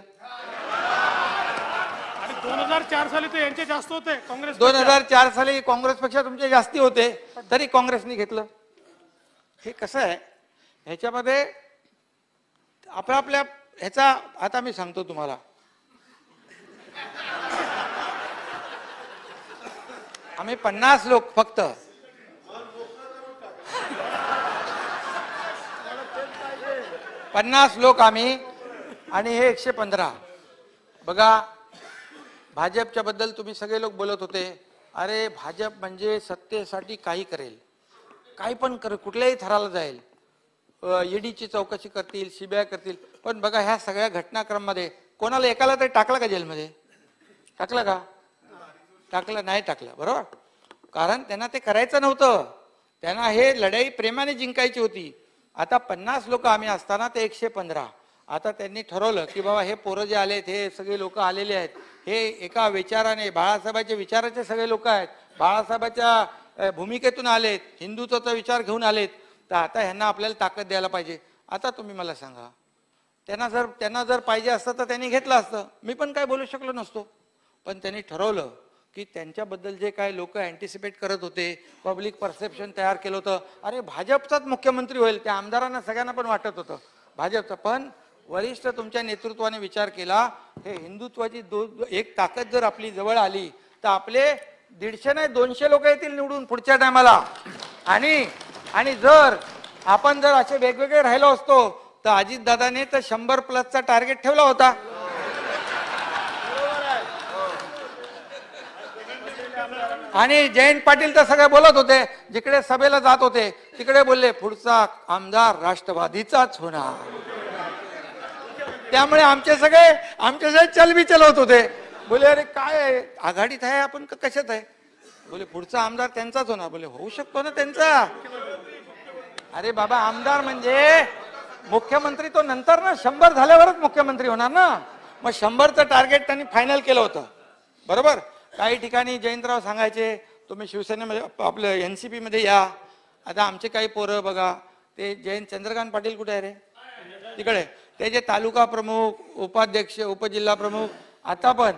2004 साली तर यांचे जास्त होते. काँग्रेस
2004 साली काँग्रेसपेक्षा तुमचे जास्ती होते, तरी काँग्रेसने घेतलं. हे कसं आहे, ह्याच्यामध्ये आपल्या ह्याचा आता मी सांगतो तुम्हाला. आम्ही 50 लोक फक्त, आम्ही आणि हे 115. बघा भाजपच्या बद्दल तुम्ही सगळे लोक बोलत होते, अरे भाजप म्हणजे सत्तेसाठी काही करेल, काही पण करेल, कुठल्याही थराला जाईल, ईडीची चौकशी करतील, सीबीआय करतील. पण बघा ह्या सगळ्या घटनाक्रमामध्ये कोणाला एकाला तरी टाकलं का जेलमध्ये, टाकलं का, टाकलं नाही टाकलं, बरोबर. कारण त्यांना ते करायचं नव्हतं, त्यांना हे लढाई प्रेमाने जिंकायची होती. आता 50 लोक आम्ही असताना ते 115. आता त्यांनी ठरवलं की बाबा हे पोरं जे आलेत, हे सगळे लोक आलेले आहेत, हे एका विचाराने, बाळासाहेबांच्या विचाराचे सगळे लोक आहेत, बाळासाहेबांच्या भूमिकेतून आलेत, हिंदुत्वाचा विचार घेऊन आलेत. तर आता ह्यांना आपल्याला ताकद द्यायला पाहिजे. आता तुम्ही मला सांगा, त्यांना जर पाहिजे असतं तर त्यांनी घेतलं असतं, मी पण काय बोलू शकलो नसतो. पण त्यांनी ठरवलं की त्यांच्याबद्दल जे काय लोक अँटिसिपेट करत होते, पब्लिक परसेप्शन तयार केलं होतं, अरे भाजपचाच मुख्यमंत्री होईल, त्या आमदारांना सगळ्यांना पण वाटत होतं भाजपचं. पण वरिष्ठ तुमच्या नेतृत्वाने विचार केला, हे हिंदुत्वाची एक ताकद जर आपली जवळ आली तर आपले 150 नाही 200 लोक येतील निवडून पुढच्या टायमाला. आणि जर आपण जर असे वेगवेगळे राहिलो असतो तर अजितदादाने तर 100+ टार्गेट ठेवला होता. आणि जयंत पाटील तर सगळे बोलत होते, जिकडे सभेला जात होते तिकडे बोलले पुढचा आमदार राष्ट्रवादीचाच होणार. त्यामुळे आमचे सगळे चलबी चलवत होते. बोले अरे काय आघाडीत आहे आपण का कशात आहे. बोले पुढचा आमदार त्यांचाच होणार. बोले होऊ शकतो ना त्यांचा. अरे बाबा आमदार म्हणजे मुख्यमंत्री तो नंतर ना 100 झाल्यावरच मुख्यमंत्री होणार ना. मग 100चं टार्गेट त्यांनी फायनल केलं होतं, बरोबर. काही ठिकाणी जयंतराव सांगायचे तुम्ही शिवसेनेमध्ये आपलं NCP मध्ये या. आता आमचे काही पोरं बघा, ते चंद्रकांत पाटील कुठे आहे रे, तिकडे ते जे तालुका प्रमुख, उपाध्यक्ष, उपजिल्हा प्रमुख, आता पण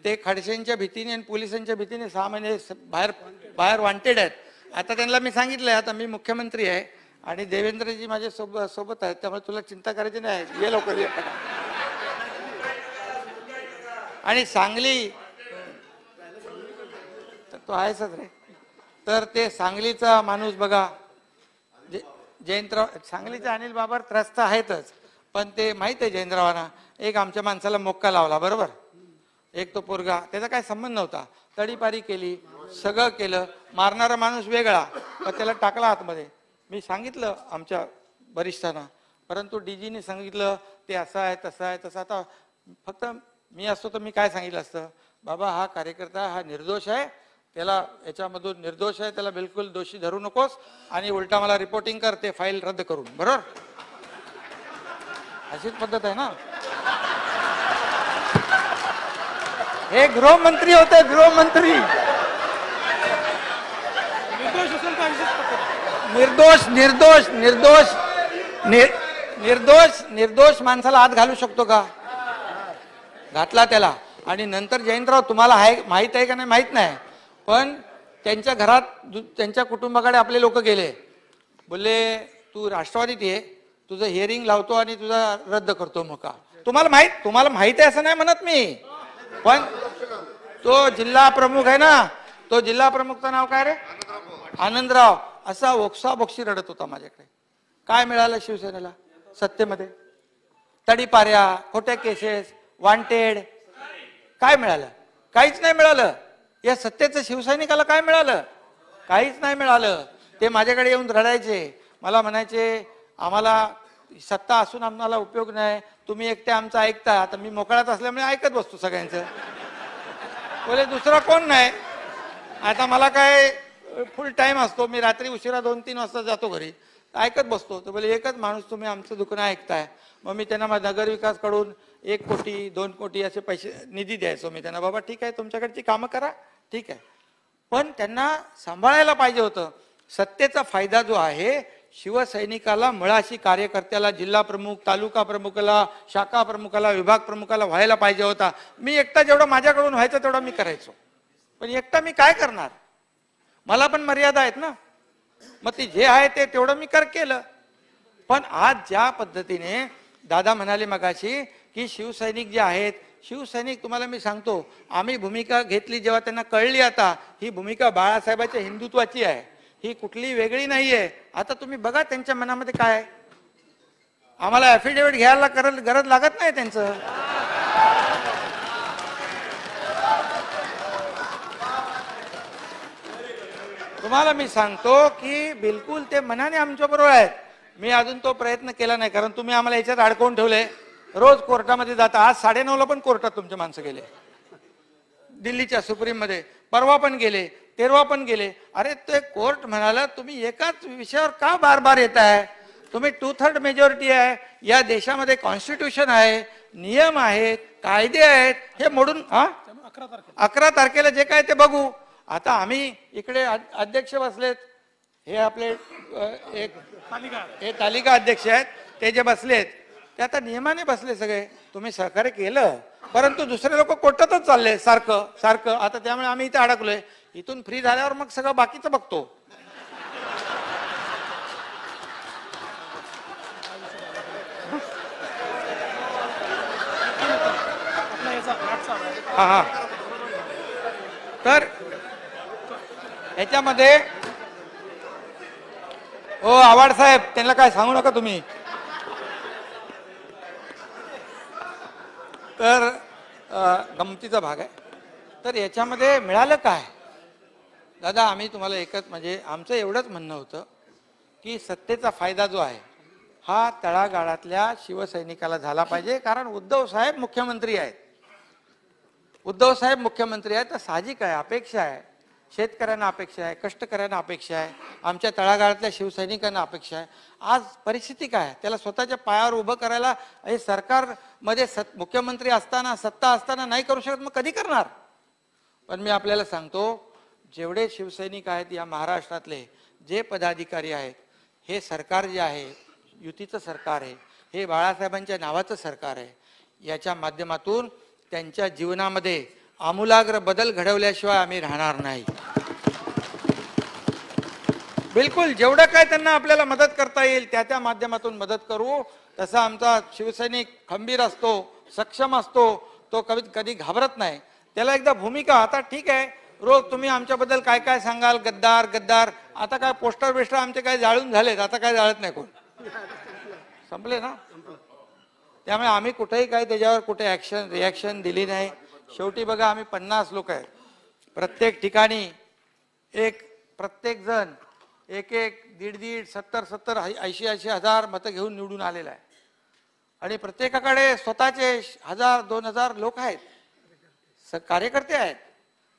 ते खडसेंच्या भीतीने आणि पोलिसांच्या भीतीने 6 महिने बाहेर वॉन्टेड आहेत. आता त्यांना मी सांगितलंय, आता मी मुख्यमंत्री आहे आणि देवेंद्रजी माझ्या सोबत आहेत, त्यामुळे तुला चिंता करायची नाही, ये लवकर ये. आणि सांगली तो आहेच रे. तर ते सांगलीचा माणूस बघा, जयंतराव, सांगलीचे अनिल बाबर त्रस्त आहेतच, पण ते माहित आहे जयंतरावांना, एक आमच्या माणसाला मोक्का लावला बरोबर, एक तो पोरगा, त्याचा काय संबंध नव्हता, तडीपारी केली, सगळं केलं, मारणारा माणूस वेगळा, पण त्याला टाकला आतमध्ये. मी सांगितलं आमच्या वरिष्ठांना, परंतु डीजीने सांगितलं ते असं आहे तसं आहे तसं. आता फक्त मी असतो तर मी काय सांगितलं असतं, बाबा हा कार्यकर्ता हा निर्दोष आहे, त्याला याच्यामधून निर्दोष आहे, त्याला बिलकुल दोषी धरू नकोस, आणि उलटा मला रिपोर्टिंग कर ते फाईल रद्द करून, बरोबर. अशीच पद्धत आहे ना. हे गृहमंत्री होते, गृहमंत्री.
निर्दोष असेल तर अशीच पद्धत.
निर्दोष निर्दोष निर्दोष निर्दोष निर्दोष माणसाला आत घालू शकतो का? घातला त्याला. आणि नंतर जयंतराव तुम्हाला आहे माहित आहे का नाही माहित नाही, पण त्यांच्या घरात त्यांच्या कुटुंबाकडे आपले लोक गेले, बोलले तू राष्ट्रवादीत ये, तुझं हिअरिंग लावतो आणि तुझा रद्द करतो मोका. तुम्हाला माहित आहे असं नाही म्हणत मी, पण तो जिल्हा प्रमुख आहे ना, तो जिल्हा प्रमुखचं नाव काय रे, आनंदराव, असा ओक्साबोक्शी रडत होता माझ्याकडे. काय मिळालं शिवसेनेला सत्तेमध्ये? तडीपाऱ्या, खोट्या केसेस, वॉन्टेड, काय मिळालं? काहीच नाही मिळालं. या सत्तेचं शिवसैनिकाला काय मिळालं? काहीच नाही मिळालं. ते माझ्याकडे येऊन रडायचे, मला म्हणायचे आम्हाला सत्ता असून आम्हाला उपयोग नाही, तुम्ही एकटे आमचं ऐकता. आता मी मोकळात असल्यामुळे ऐकत बसतो सगळ्यांचं. बोले दुसरा कोण नाही, आता मला काय फुल टाइम असतो, मी रात्री उशिरा 2-3 वाजता जातो घरी, ऐकत बसतो. तर बोले एकच माणूस तुम्ही आमचं दुकान ऐकताय. मग मी त्यांना नगर विकास कडून 1 कोटी 2 कोटी असे पैसे निधी द्यायचो मी त्यांना. बाबा ठीक आहे तुमच्याकडची कामं करा, ठीक आहे, पण त्यांना सांभाळायला पाहिजे होतं. सत्तेचा फायदा जो आहे शिवसैनिकाला, मुळाशी कार्यकर्त्याला, जिल्हा प्रमुख, तालुका प्रमुखाला, शाखा प्रमुखाला, विभाग प्रमुखाला व्हायला पाहिजे होता. मी एकटा जेवढं माझ्याकडून व्हायचं तेवढं मी करायचो, पण एकटा मी काय करणार, मला पण मर्यादा आहेत ना. मग ती जे आहे ते तेवढं मी केलं. पण आज ज्या पद्धतीने दादा म्हणाले मगाशी की शिवसैनिक जे आहेत, शिवसैनिक तुम्हाला मी सांगतो, आम्ही भूमिका घेतली जेव्हा त्यांना कळली आता ही भूमिका बाळासाहेबांच्या हिंदुत्वाची आहे, ही कुठली वेगळी नाहीये. आता तुम्ही बघा त्यांच्या मनामध्ये काय आहे. आम्हाला ऍफिडेव्हिट घ्यायला गरज लागत नाही त्यांचं. तुम्हाला मी सांगतो की बिलकुल ते मनाने आमच्या बरोबर आहेत. मी अजून तो प्रयत्न केला नाही, कारण तुम्ही आम्हाला याच्यात अडकवून ठेवले. रोज कोर्टामध्ये जाता, आज 9:30ला पण कोर्टात तुमचे माणसं गेले, दिल्लीच्या सुप्रीम मध्ये, परवा पण गेले, तेरवा पण गेले. अरे ते कोर्ट म्हणाला तुम्ही एकाच विषयावर का बार बार येत आहे? तुम्ही 2/3 मेजॉरिटी आहे, या देशामध्ये कॉन्स्टिट्यूशन आहे, नियम आहेत, कायदे आहेत, हे मोडून 11 तारखेला जे काय ते बघू. आता आम्ही इकडे अध्यक्ष बसलेत, हे आपले हे तालिका अध्यक्ष आहेत, ते जे बसलेत ते आता नियमाने बसले सगळे. तुम्ही सहकार्य केलं, परंतु दुसरे लोक कोर्टातच चालले सारखं सारखं. आता त्यामुळे आम्ही इथे अडकलोय. इथून फ्री झाल्यावर मग सगळं बाकीचं बघतो. हा, तर ह्याच्यामध्ये हो आव्हाड साहेब, त्यांना काय सांगू नका तुम्ही. तर गमतीचा भाग आहे. तर याच्यामध्ये मिळालं काय दादा? आम्ही तुम्हाला एकच म्हणजे आमचं एवढंच म्हणणं होतं की सत्तेचा फायदा जो आहे हा तळागाळातल्या शिवसैनिकाला झाला पाहिजे. कारण उद्धव साहेब मुख्यमंत्री आहेत, उद्धव साहेब मुख्यमंत्री आहेत, तर साहजिक आहे, अपेक्षा आहे, शेतकऱ्यांना अपेक्षा आहे, कष्टकऱ्यांना अपेक्षा आहे, आमच्या तळागाळातल्या शिवसैनिकांना अपेक्षा आहे. आज परिस्थिती काय, त्याला स्वतःच्या पायावर उभं करायला हे सरकारमध्ये मुख्यमंत्री असताना, सत्ता असताना नाही करू शकत, मग कधी करणार? पण मी आपल्याला सांगतो, जेवढे शिवसैनिक आहेत या महाराष्ट्रातले, जे पदाधिकारी आहेत, हे सरकार जे आहे युतीचं सरकार आहे, हे बाळासाहेबांच्या नावाचं सरकार आहे. याच्या माध्यमातून त्यांच्या जीवनामध्ये आमूलाग्र बदल घडवल्याशिवाय आम्ही राहणार नाही. बिलकुल जेवढं काय त्यांना आपल्याला मदत करता येईल त्या माध्यमातून मदत करू. तसा आमचा शिवसैनिक खंबीर असतो, सक्षम असतो. तो कधी घाबरत नाही. त्याला एकदा भूमिका, आता ठीक आहे रोज तुम्ही आमच्याबद्दल काय काय सांगाल, गद्दार गद्दार, आता काय पोस्टर बिस्टर आमचे काय जाळून झालेत, आता काय जाळत नाही कोण, संपले ना. त्यामुळे आम्ही कुठेही काही त्याच्यावर कुठे रिॲक्शन दिली नाही. शेवटी बघा आम्ही 50 लोक आहेत, प्रत्येक ठिकाणी प्रत्येक जण एक 1.5 70 80 हजार मतं घेऊन निवडून आलेला आहे. आणि प्रत्येकाकडे स्वतःचे 1000-2000 लोक आहेत, कार्यकर्ते आहेत,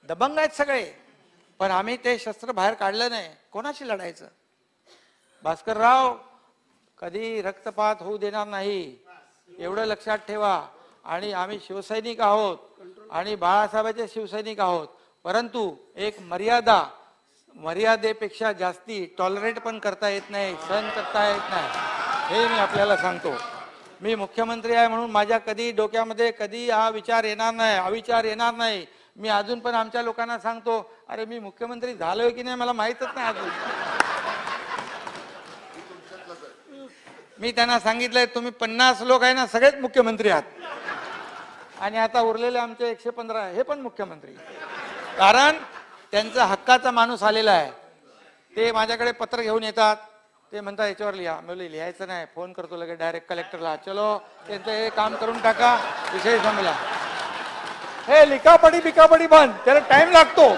दबंग आहेत सगळे. पण आम्ही ते शस्त्र बाहेर काढलं नाही. कोणाशी लढायचं? भास्करराव कधी रक्तपात होऊ देणार नाही, एवढं लक्षात ठेवा. आणि आम्ही शिवसैनिक आहोत आणि बाळासाहेबांचे शिवसैनिक आहोत. परंतु एक मर्यादेपेक्षा जास्ती टॉलरेट पण करता येत नाही, सहन करता येत नाही, हे मी आपल्याला सांगतो. मी मुख्यमंत्री आहे म्हणून माझ्या कधी डोक्यामध्ये कधी हा विचार येणार नाही, अविचार येणार नाही. मी अजून पण आमच्या लोकांना सांगतो, अरे मी मुख्यमंत्री झालोय की नाही मला माहीतच नाही अजून. मी त्यांना सांगितलंय तुम्ही 50 लोक आहे ना सगळेच मुख्यमंत्री आहात, आणि आता उरलेले आमचे 115 हे पण मुख्यमंत्री. कारण त्यांचा हक्काचा माणूस आलेला आहे. ते माझ्याकडे पत्र घेऊन येतात, ते म्हणतात याच्यावर लिहा. मी लिहायचं नाही, फोन करतो लगेच डायरेक्ट कलेक्टरला, चलो त्यांचं हे काम करून टाका, विषय संपला. हे लिखापडी बिकापडी बंद, त्याला टाइम लागतो.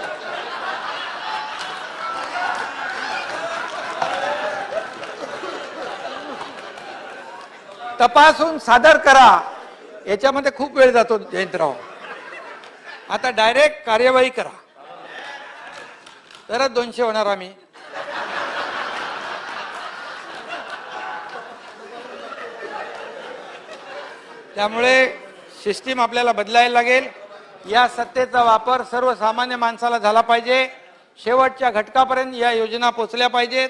तपासून सादर करा, याच्यामध्ये खूप वेळ जातो जयंतराव. आता डायरेक्ट कार्यवाही करा, तरच 200 होणार आम्ही. त्यामुळे सिस्टीम आपल्याला बदलायला लागेल. या सत्तेचा वापर सर्वसामान्य माणसाला झाला पाहिजे, शेवटच्या घटकापर्यंत या योजना पोहोचल्या पाहिजेत.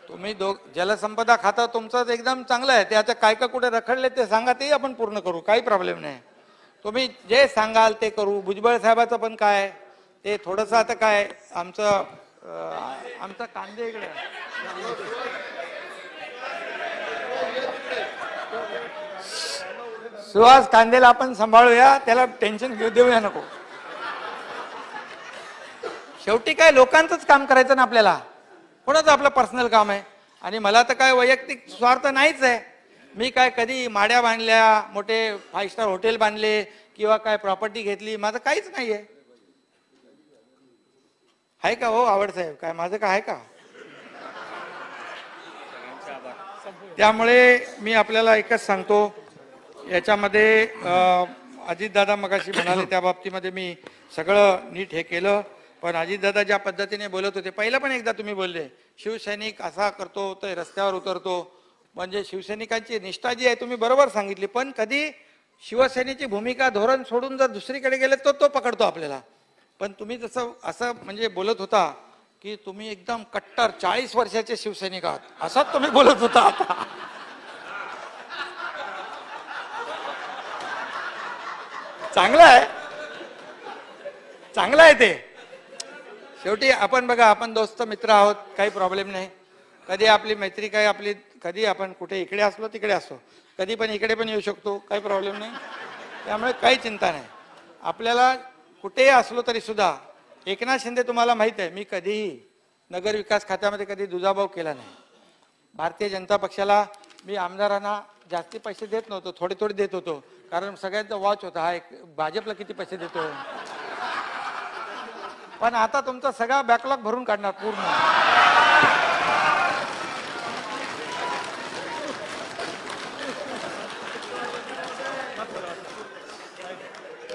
तुम्ही जलसंपदा खातं तुमचं एकदम चांगलं आहे, त्याचं काय का कुठे रखडले ते सांगा, तेही आपण पूर्ण करू, काही प्रॉब्लेम नाही. तुम्ही जे सांगाल ते करू. भुजबळ साहेबाचं पण काय ते थोडंसं आता काय आमचा कांदे इकडे सुहास कांदेला आपण सांभाळूया, त्याला टेन्शन देऊया नको. शेवटी काय लोकांचंच काम करायचं ना आपल्याला, कोणाचं आपलं पर्सनल काम आहे. आणि मला तर काय वैयक्तिक स्वार्थ नाहीच आहे. मी काय कधी माड्या बांधल्या, मोठे 5 स्टार हॉटेल बांधले किंवा काय प्रॉपर्टी घेतली, माझं काहीच नाहीये. आहे का हो आवड साहेब, काय माझं काय आहे का? त्यामुळे मी आपल्याला एकच सांगतो, याच्यामध्ये अजितदादा मगाशी म्हणाले त्या बाबतीमध्ये मी सगळं नीट हे केलं. पण अजितदादा ज्या पद्धतीने बोलत होते, पहिलं पण एकदा तुम्ही बोलले शिवसैनिक असा करतो तर रस्त्यावर उतरतो, म्हणजे शिवसैनिकांची निष्ठा जी आहे तुम्ही बरोबर सांगितली. पण कधी शिवसेनेची भूमिका धोरण सोडून जर दुसरीकडे गेले तर तो पकडतो आपल्याला. पण तुम्ही जसं असं म्हणजे बोलत होता की तुम्ही एकदम कट्टर 40 वर्षाचे शिवसैनिक आहात, असंच तुम्ही बोलत होता. आता चांगलं आहे, चांगलं आहे ते. शेवटी आपण बघा, आपण दोस्त मित्र आहोत, काही प्रॉब्लेम नाही. कधी आपली मैत्री काय आपली, कधी आपण कुठे इकडे असलो तिकडे असतो, कधी पण इकडे पण येऊ शकतो, काही प्रॉब्लेम नाही. त्यामुळे काही चिंता नाही. आपल्याला कुठेही असलो तरी सुद्धा एकनाथ शिंदे तुम्हाला माहित आहे, मी कधीही नगर विकास खात्यामध्ये कधी दुजाभाव केला नाही. भारतीय जनता पक्षाला मी आमदारांना जास्ती पैसे देत नव्हतो, थोडे थोडे देत होतो, कारण सगळ्यांचा वॉच होता हा एक भाजपला किती पैसे देतो. पण आता तुमचा सगळा बॅकलॉग भरून काढणार पूर्ण.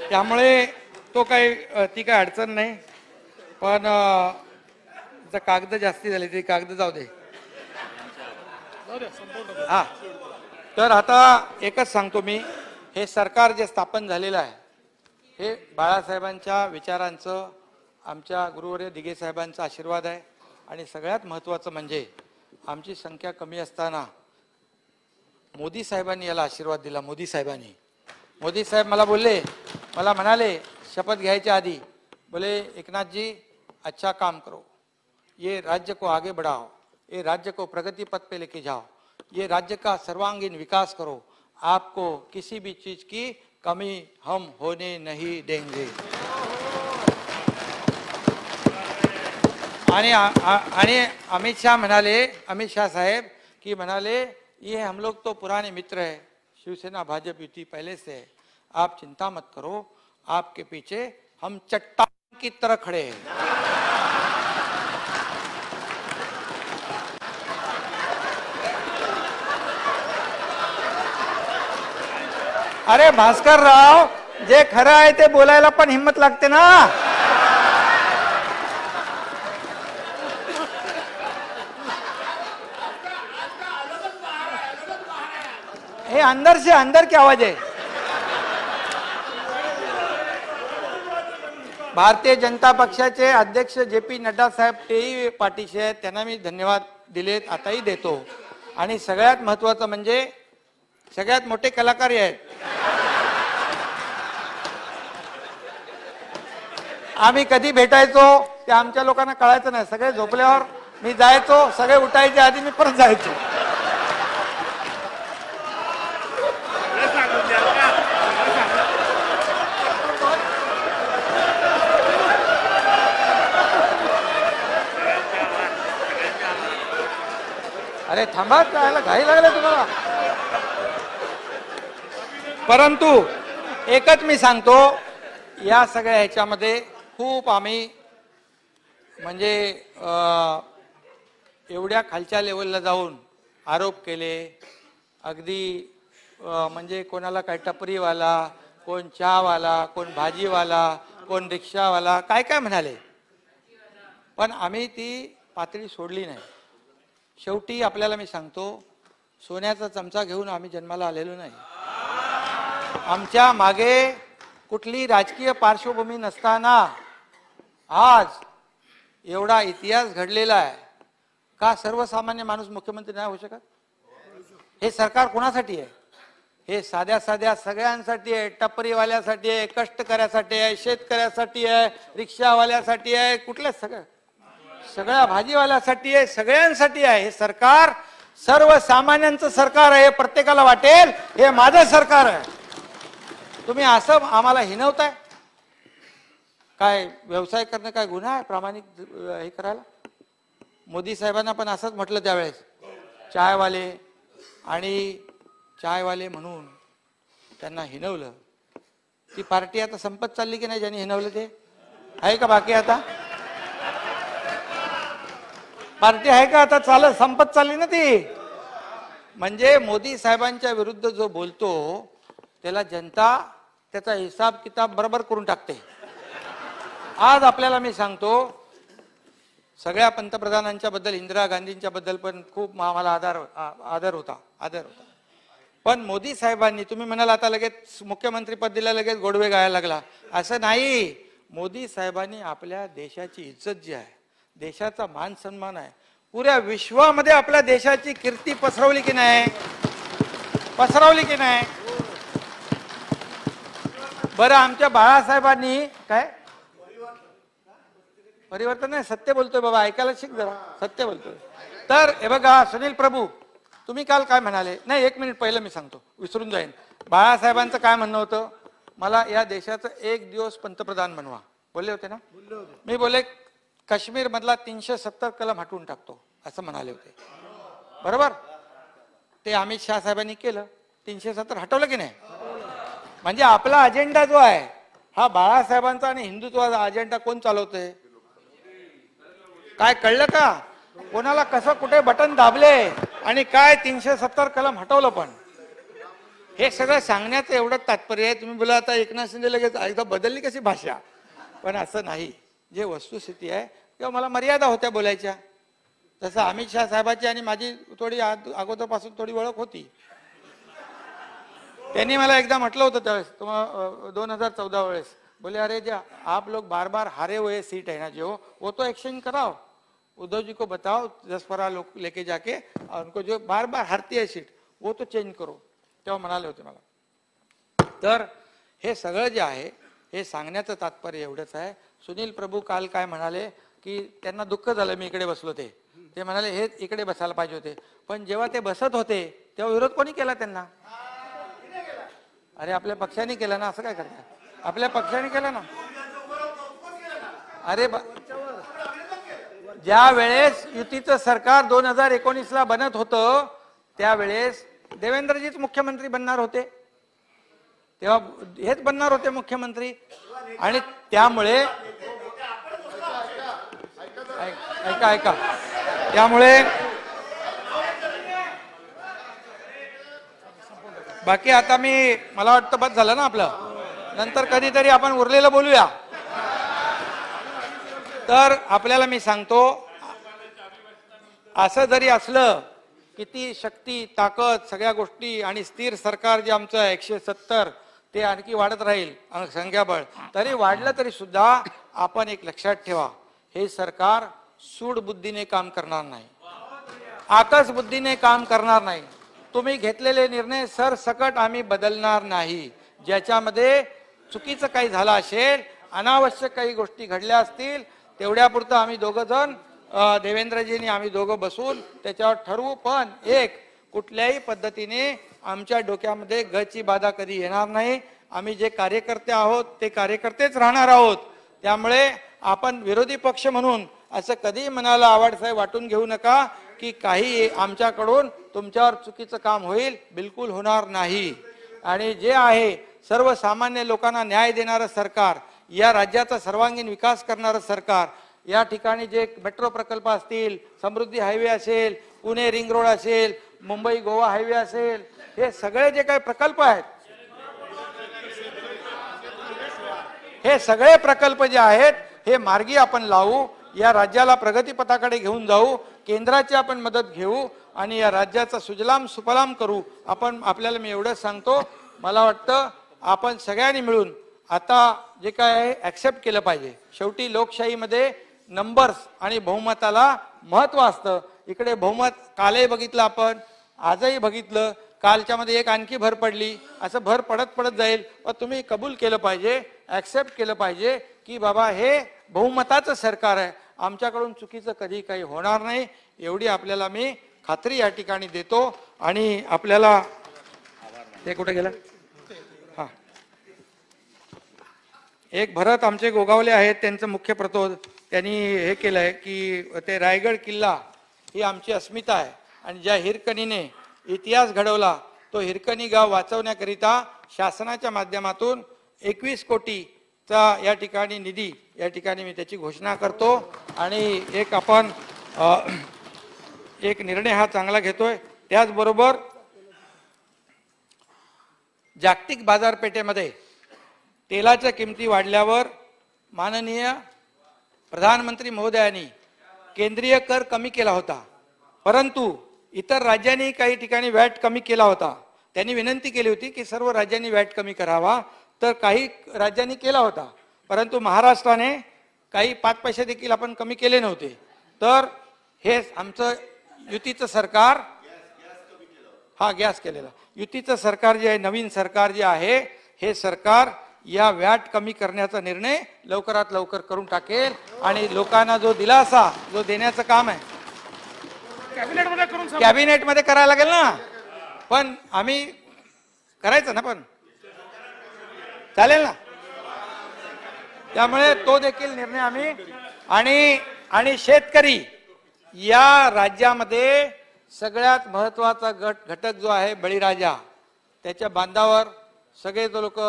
त्यामुळे तो काही ती काही अडचण नाही. पण जर कागद जास्ती झाली ती कागद जाऊ दे. हा, तर आता एकच सांगतो मी, हे सरकार जे स्थापन झालेलं आहे हे बाळासाहेबांच्या विचारांचं, आमच्या गुरुवर्य दिघे साहेबांचा आशीर्वाद आहे. आणि सगळ्यात महत्त्वाचं म्हणजे आमची संख्या कमी असताना मोदी साहेबांनी याला आशीर्वाद दिला. मोदी साहेब मला म्हणाले शपथ घ्यायच्या आधी, बोले एकनाथ जी अच्छा काम करो, ये राज्य को आगे बढ़ाओ, ये राज्य को प्रगति पथ पे लेके जाओ, ये राज्य का सर्वांगीण विकास करो, आपको किसी भी चीज की कमी हम होने नहीं देंगे. आणि अमित शाह साहेब की म्हणाले ये हम लोग तो पुराने मित्र है, शिवसेना भाजपा युति पहले से है, आप चिंता मत करो, आपके पीछे हम चट्टान की तरह खड़े हैं. अरे भास्कर राव, जे खरं आहे ते बोलायला पण हिम्मत लागते ना. हे अंदर से अंदर की आवाज आहे. भारतीय जनता पक्षाचे अध्यक्ष जे.पी. नड्डा साहेब तेही पाठीशी आहेत, त्यांना मी धन्यवाद दिलेत, आताही देतो. आणि सगळ्यात महत्वाचं म्हणजे सगळ्यात मोठे कलाकार आहेत. आम्ही कधी भेटायचो ते आमच्या लोकांना कळायचं नाही. सगळे झोपल्यावर मी जायचो, सगळे उठायच्या आधी मी परत जायचो. अरे थांबा, काय घाई लागले तुम्हाला. परंतु एकच मी सांगतो, या सगळ्या ह्याच्यामध्ये खूप आम्ही म्हणजे एवढ्या खालच्या लेवलला जाऊन आरोप केले. अगदी म्हणजे कोणाला काय टपरीवाला, कोण चहावाला, कोण भाजीवाला, कोण रिक्षावाला, काय काय म्हणाले. पण आम्ही ती पातळी सोडली नाही. शेवटी आपल्याला मी सांगतो, सोन्याचा चमचा घेऊन आम्ही जन्माला आलेलो नाही. आमच्या मागे कुठली राजकीय पार्श्वभूमी नसताना आज एवढा इतिहास घडलेला आहे. का सर्वसामान्य माणूस मुख्यमंत्री नाही होऊ शकत? हे सरकार कोणासाठी आहे? हे साध्या साध्या सगळ्यांसाठी आहे. टपरीवाल्यासाठी आहे, कष्टकऱ्यासाठी आहे, शेतकऱ्यासाठी आहे, रिक्षावाल्यासाठी आहे, कुठल्या सगळ्या भाजीवाल्यासाठी आहे, सगळ्यांसाठी आहे. हे सरकार सर्वसामान्यांचं सरकार आहे. प्रत्येकाला वाटेल हे माझं सरकार आहे. तुम्ही असं आम्हाला हिनवताय. काय व्यवसाय करणं काय गुन्हा आहे? प्रामाणिक हे करायला. मोदी साहेबांना पण असंच म्हटलं त्यावेळेस, चायवाले आणि चायवाले म्हणून त्यांना हिनवलं. ती पार्टी आता संपत चालली की नाही? ज्यांनी हिनवलं ते आहे का बाकी? आता पार्टी आहे का आता? संपत चालली ना ती. म्हणजे मोदी साहेबांच्या विरुद्ध जो बोलतो त्याला जनता त्याचा हिसाब किताब बरोबर करून टाकते. आज आपल्याला मी सांगतो, सगळ्या पंतप्रधानांच्या बद्दल, इंदिरा गांधींच्या बद्दल पण खूप आम्हाला आदर होता. पण मोदी साहेबांनी, तुम्ही म्हणाल आता लगेच मुख्यमंत्री पद दिलं, लगेच गोडवे गायला लागला. असं नाही. मोदी साहेबांनी आपल्या देशाची इज्जत जी आहे, देशाचा मान सन्मान आहे, पुऱ्या विश्वामध्ये आपल्या देशाची कीर्ती पसरवली की नाही? पसरवली की नाही? बरं, आमच्या बाळासाहेबांनी काय परिवर्तन नाही, सत्य बोलतोय बाबा, ऐकायला शिक जरा, सत्य बोलतोय. तर हे बघा सुनील प्रभू, तुम्ही काल काय म्हणाले? नाही, 1 मिनिट पहिलं मी सांगतो, विसरून जाईन. बाळासाहेबांचं काय म्हणणं होतं? मला या देशाचं 1 दिवस पंतप्रधान बनवा, बोलले होते ना? मी बोले काश्मीर मधला 370 कलम हटवून टाकतो, असं म्हणाले होते. बरोबर? ते अमित शाह साहेबांनी केलं, 370 हटवलं की नाही? म्हणजे आपला अजेंडा जो आहे हा बाळासाहेबांचा आणि हिंदुत्वाचा अजेंडा कोण चालवतोय? काय कळलं का? कोणाला कसं कुठे बटन दाबले आणि काय 370 कलम हटवलं. पण हे सगळं सांगण्याचं एवढं तात्पर्य आहे. तुम्ही बोला आता एकनाथ शिंदे लगेच एकदा बदलली कशी भाषा, पण असं नाही. जे वस्तुस्थिती आहे किंवा मला मर्यादा होत्या बोलायच्या. जसं अमित शाह साहेबांची आणि माझी थोडी अगोदरपासून थोडी ओळख होती. त्यांनी मला एकदा म्हटलं होतं त्यावेळेस, 2014 वेळेस, बोले अरे जो आप लोग बार बार हारे हुए सीट है ना, जो वो तो एक्सचेंज कराओ, उद्धव जी को बताओ 10-12 लोग लेके जाके उनको जो बार बार हारती है सीट वो तो चेंज करो, तेव्हा म्हणाले होते मला. तर हे सगळं जे आहे हे सांगण्याचं तात्पर्य एवढंच आहे. सुनील प्रभू काल काय म्हणाले की त्यांना दुःख झालं मी इकडे बसलो. ते म्हणाले हे इकडे बसायला पाहिजे होते, पण जेव्हा ते बसत होते तेव्हा विरोध कोणी केला त्यांना? अरे आपल्या पक्षाने केलं ना, असं काय करताय? आपल्या पक्षाने केलं ना. अरे ज्या वेळेस युतीचं सरकार 2019ला बनत होतं त्यावेळेस देवेंद्रजीच मुख्यमंत्री बनणार होते, तेव्हा हेच बनणार होते मुख्यमंत्री. आणि त्यामुळे ऐका त्यामुळे बाकी आता मला वाटतं बस झालं ना आपलं. नंतर कधीतरी आपण उरलेलं बोलूया. तर आपल्याला मी सांगतो, असं जरी असलं किती शक्ती ताकद सगळ्या गोष्टी आणि स्थिर सरकार जे आमचं 170 ते आणखी वाढत राहील संख्याबळ, तरी वाढलं तरी सुद्धा आपण एक लक्षात ठेवा, हे सरकार सूड बुद्धीने काम करणार नाही, आकस बुद्धीने काम करणार नाही. तुम्ही घेतलेले निर्णय सरसकट आम्ही बदलणार नाही. ज्याच्यामध्ये चुकीचं काही झालं असेल, अनावश्यक काही गोष्टी घडल्या असतील, तेवढ्यापुरतं आम्ही दोघं जण देवेंद्रजींनी आम्ही दोघं बसून त्याच्यावर ठरवू. पण कुठल्याही पद्धतीने आमच्या डोक्यामध्ये गची बाधा कधी येणार नाही. आम्ही जे कार्यकर्ते आहोत ते कार्यकर्तेच राहणार आहोत. त्यामुळे आपण विरोधी पक्ष म्हणून असं कधी मनाला आवडसाहेब वाटून घेऊ नका की काही आमच्याकडून तुमच्यावर चुकीचं काम होईल. बिलकुल होणार नाही. आणि जे आहे सर्वसामान्य लोकांना न्याय देणारं सरकार, या राज्याचा सर्वांगीण विकास करणारं सरकार, या ठिकाणी जे मेट्रो प्रकल्प असतील, समृद्धी हायवे असेल, पुणे रिंग रोड असेल, मुंबई गोवा हायवे असेल, हे सगळे जे काही प्रकल्प आहेत, हे सगळे प्रकल्प जे आहेत हे मार्गी आपण लावू, या राज्याला प्रगतीपथाकडे घेऊन जाऊ, केंद्राची आपण मदत घेऊ आणि या राज्याचा सुजलाम सुफलाम करू. आपल्याला मी एवढंच सांगतो, मला वाटतं आपण सगळ्यांनी मिळून आता जे काय आहे ऍक्सेप्ट केलं पाहिजे. शेवटी लोकशाहीमध्ये नंबर्स आणि बहुमताला महत्व असतं. इकडे बहुमत कालही बघितलं आपण, आजही बघितलं, कालच्यामध्ये एक आणखी भर पडली, असं भर पडत जाईल. पण तुम्ही कबूल केलं पाहिजे, ऍक्सेप्ट केलं पाहिजे की बाबा हे बहुमताचं सरकार आहे, आमच्याकडून चुकीचं कधी काही होणार नाही, एवढी आपल्याला मी खात्री या ठिकाणी देतो. आणि आपल्याला ते कुठे गेलं, हा एक भरत आमचे गोगावले आहेत, त्यांचं मुख्य प्रतोद त्यांनी हे केलंय की ते रायगड किल्ला ही आमची अस्मिता आहे आणि ज्या हिरकणीने इतिहास घडवला तो हिरकणी गाव वाचवण्याकरिता शासनाच्या माध्यमातून 21 कोटीचा या ठिकाणी निधी या ठिकाणी मी त्याची घोषणा करतो. आणि आपण एक निर्णय हा चांगला घेतोय. त्याचबरोबर जागतिक बाजारपेठेमध्ये तेलाच्या किमती वाढल्यावर माननीय प्रधानमंत्री महोदयांनी केंद्रीय कर कमी केला होता, परंतु इतर राज्यांनी काही ठिकाणी वॅट कमी केला होता. त्यांनी विनंती केली होती की सर्व राज्यांनी वॅट कमी करावा, तर काही राज्यांनी केला होता, परंतु महाराष्ट्राने काही 5 पैसे देखील आपण कमी केले नव्हते. तर हे आमचं युतीचं सरकार, हा गॅस केलेला युतीचं सरकार जे आहे, नवीन सरकार जे आहे, हे सरकार या व्याट कमी करण्याचा निर्णय लवकरात लवकर करून टाकेल आणि लोकांना जो दिलासा जो देण्याचं काम आहे कॅबिनेटमध्ये करायला लागेल ना. पण आम्ही करायचं ना, पण चालेल ना. त्यामुळे तो देखील निर्णय आम्ही आणि शेतकरी या राज्यामध्ये सगळ्यात महत्वाचा घटक जो आहे बळीराजा, त्याच्या बांधावर सगळे जो लोक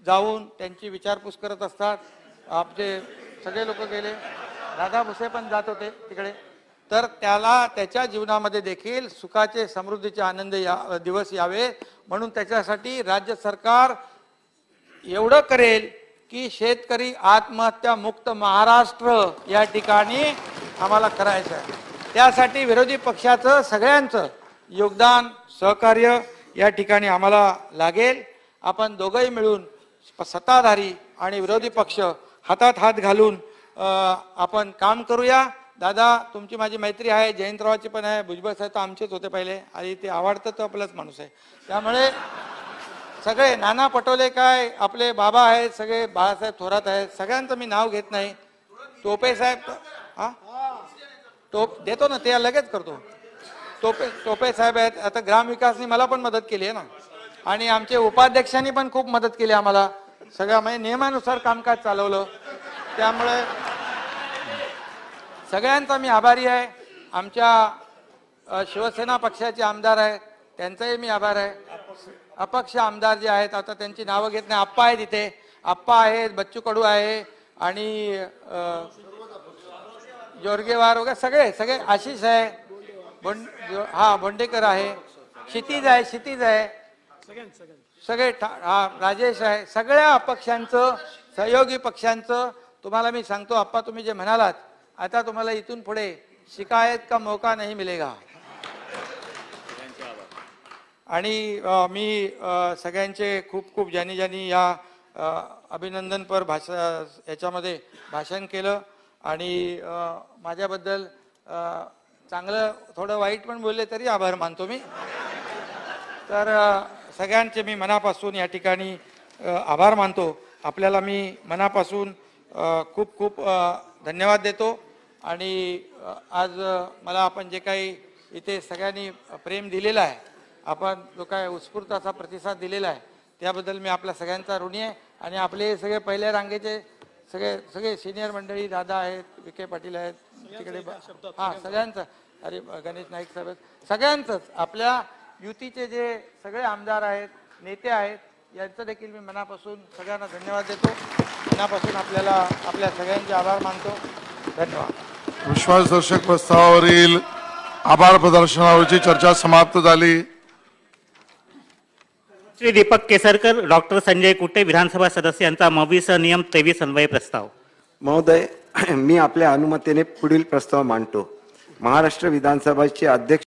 जाऊन त्यांची विचारपूस करत असतात. आपले सगळे लोक गेले, राधा भुसे पण जात होते तिकडे. तर त्याच्या जीवनामध्ये देखील सुखाचे समृद्धीचे आनंद दिवस यावे म्हणून त्याच्यासाठी राज्य सरकार एवढं करेल की शेतकरी आत्महत्या मुक्त महाराष्ट्र या ठिकाणी आम्हाला करायचं आहे. त्यासाठी विरोधी पक्षाचं सगळ्यांचं योगदान सहकार्य या ठिकाणी आम्हाला लागेल. आपण दोघंही मिळून सत्ताधारी आणि विरोधी पक्ष हातात हात घालून आपण काम करूया. दादा तुमची माझी मैत्री आहे, जयंतरावाची पण आहे, भुजबळ साहेब तर आमचेच होते पहिले आणि ते आवडतं तर आपलाच माणूस आहे. त्यामुळे सगळे नाना पटोले काय आपले बाबा आहेत, सगळे बाळासाहेब थोरात आहेत, सगळ्यांचं मी नाव घेत नाही. टोपे साहेब हा देतो ना, ते लगेच करतो. टोपे साहेब आहेत. आता ग्रामविकासनी मला पण मदत केली आहे ना. आणि आमचे उपाध्यक्षांनी पण खूप मदत केली आम्हाला. सगळ्या म्हणजे नियमानुसार कामकाज चालवलं. त्यामुळे सगळ्यांचा मी आभारी आहे. आमच्या शिवसेना पक्षाचे आमदार आहेत त्यांचाही मी आभार आहे. अपक्ष आमदार जे आहेत आता त्यांची नावं घेत नाही. आप्पा आहेत इथे, आप्पा आहेत, बच्चू कडू आहे आणि जोरगेवार वगैरे सगळे सगळे, आशिष आहे, बोंडेकर आहे, क्षितिज आहे सगळे, राजेश आहे. सगळ्या अपक्षांचं, सहयोगी पक्षांचं तुम्हाला मी सांगतो. आप्पा तुम्ही जे म्हणालात, आता तुम्हाला इथून पुढे शिकायत का मौका नाही मिलेगा. आणि मी सगळ्यांचे खूप खूप ज्यांनी या अभिनंदनपर याच्यामध्ये भाषण केलं आणि माझ्याबद्दल चांगलं थोडं वाईट पण बोलले तरी आभार मानतो मी. तर सगळ्यांचे मी मनापासून या ठिकाणी आभार मानतो. आपल्याला मी मनापासून खूप खूप धन्यवाद देतो. आणि आज मला आपण जे काही इथे सगळ्यांनी प्रेम दिलेलं आहे, आपण जो काय उत्स्फूर्त असा प्रतिसाद दिलेला आहे, त्याबद्दल मी आपल्या सगळ्यांचा ऋणी आहे. आणि आपले सगळे पहिल्या रांगेचे सगळे सिनियर मंडळी, दादा आहेत, विखे पाटील आहेत तिकडे, सगळ्यांचं, अरे गणेश नाईक साहेब, सगळ्यांचंच, आपल्या युतीचे जे सगळे आमदार आहेत, नेते आहेत, यांचं देखील मी मनापासून सगळ्यांना धन्यवाद देतो. मनापासून आपल्या सगळ्यांचे आभार मानतो. धन्यवाद.
विश्वासदर्शक प्रस्तावावरील आभार प्रदर्शनावरची चर्चा समाप्त झाली.
श्री दीपक केसरकर, डॉक्टर संजय कुटे, विधानसभा सदस्य यांचा 22 नियम 23 अन्वये प्रस्ताव.
महोदय, मी आपल्या अनुमतीने पुढील प्रस्ताव मांडतो. महाराष्ट्र विधानसभेचे अध्यक्ष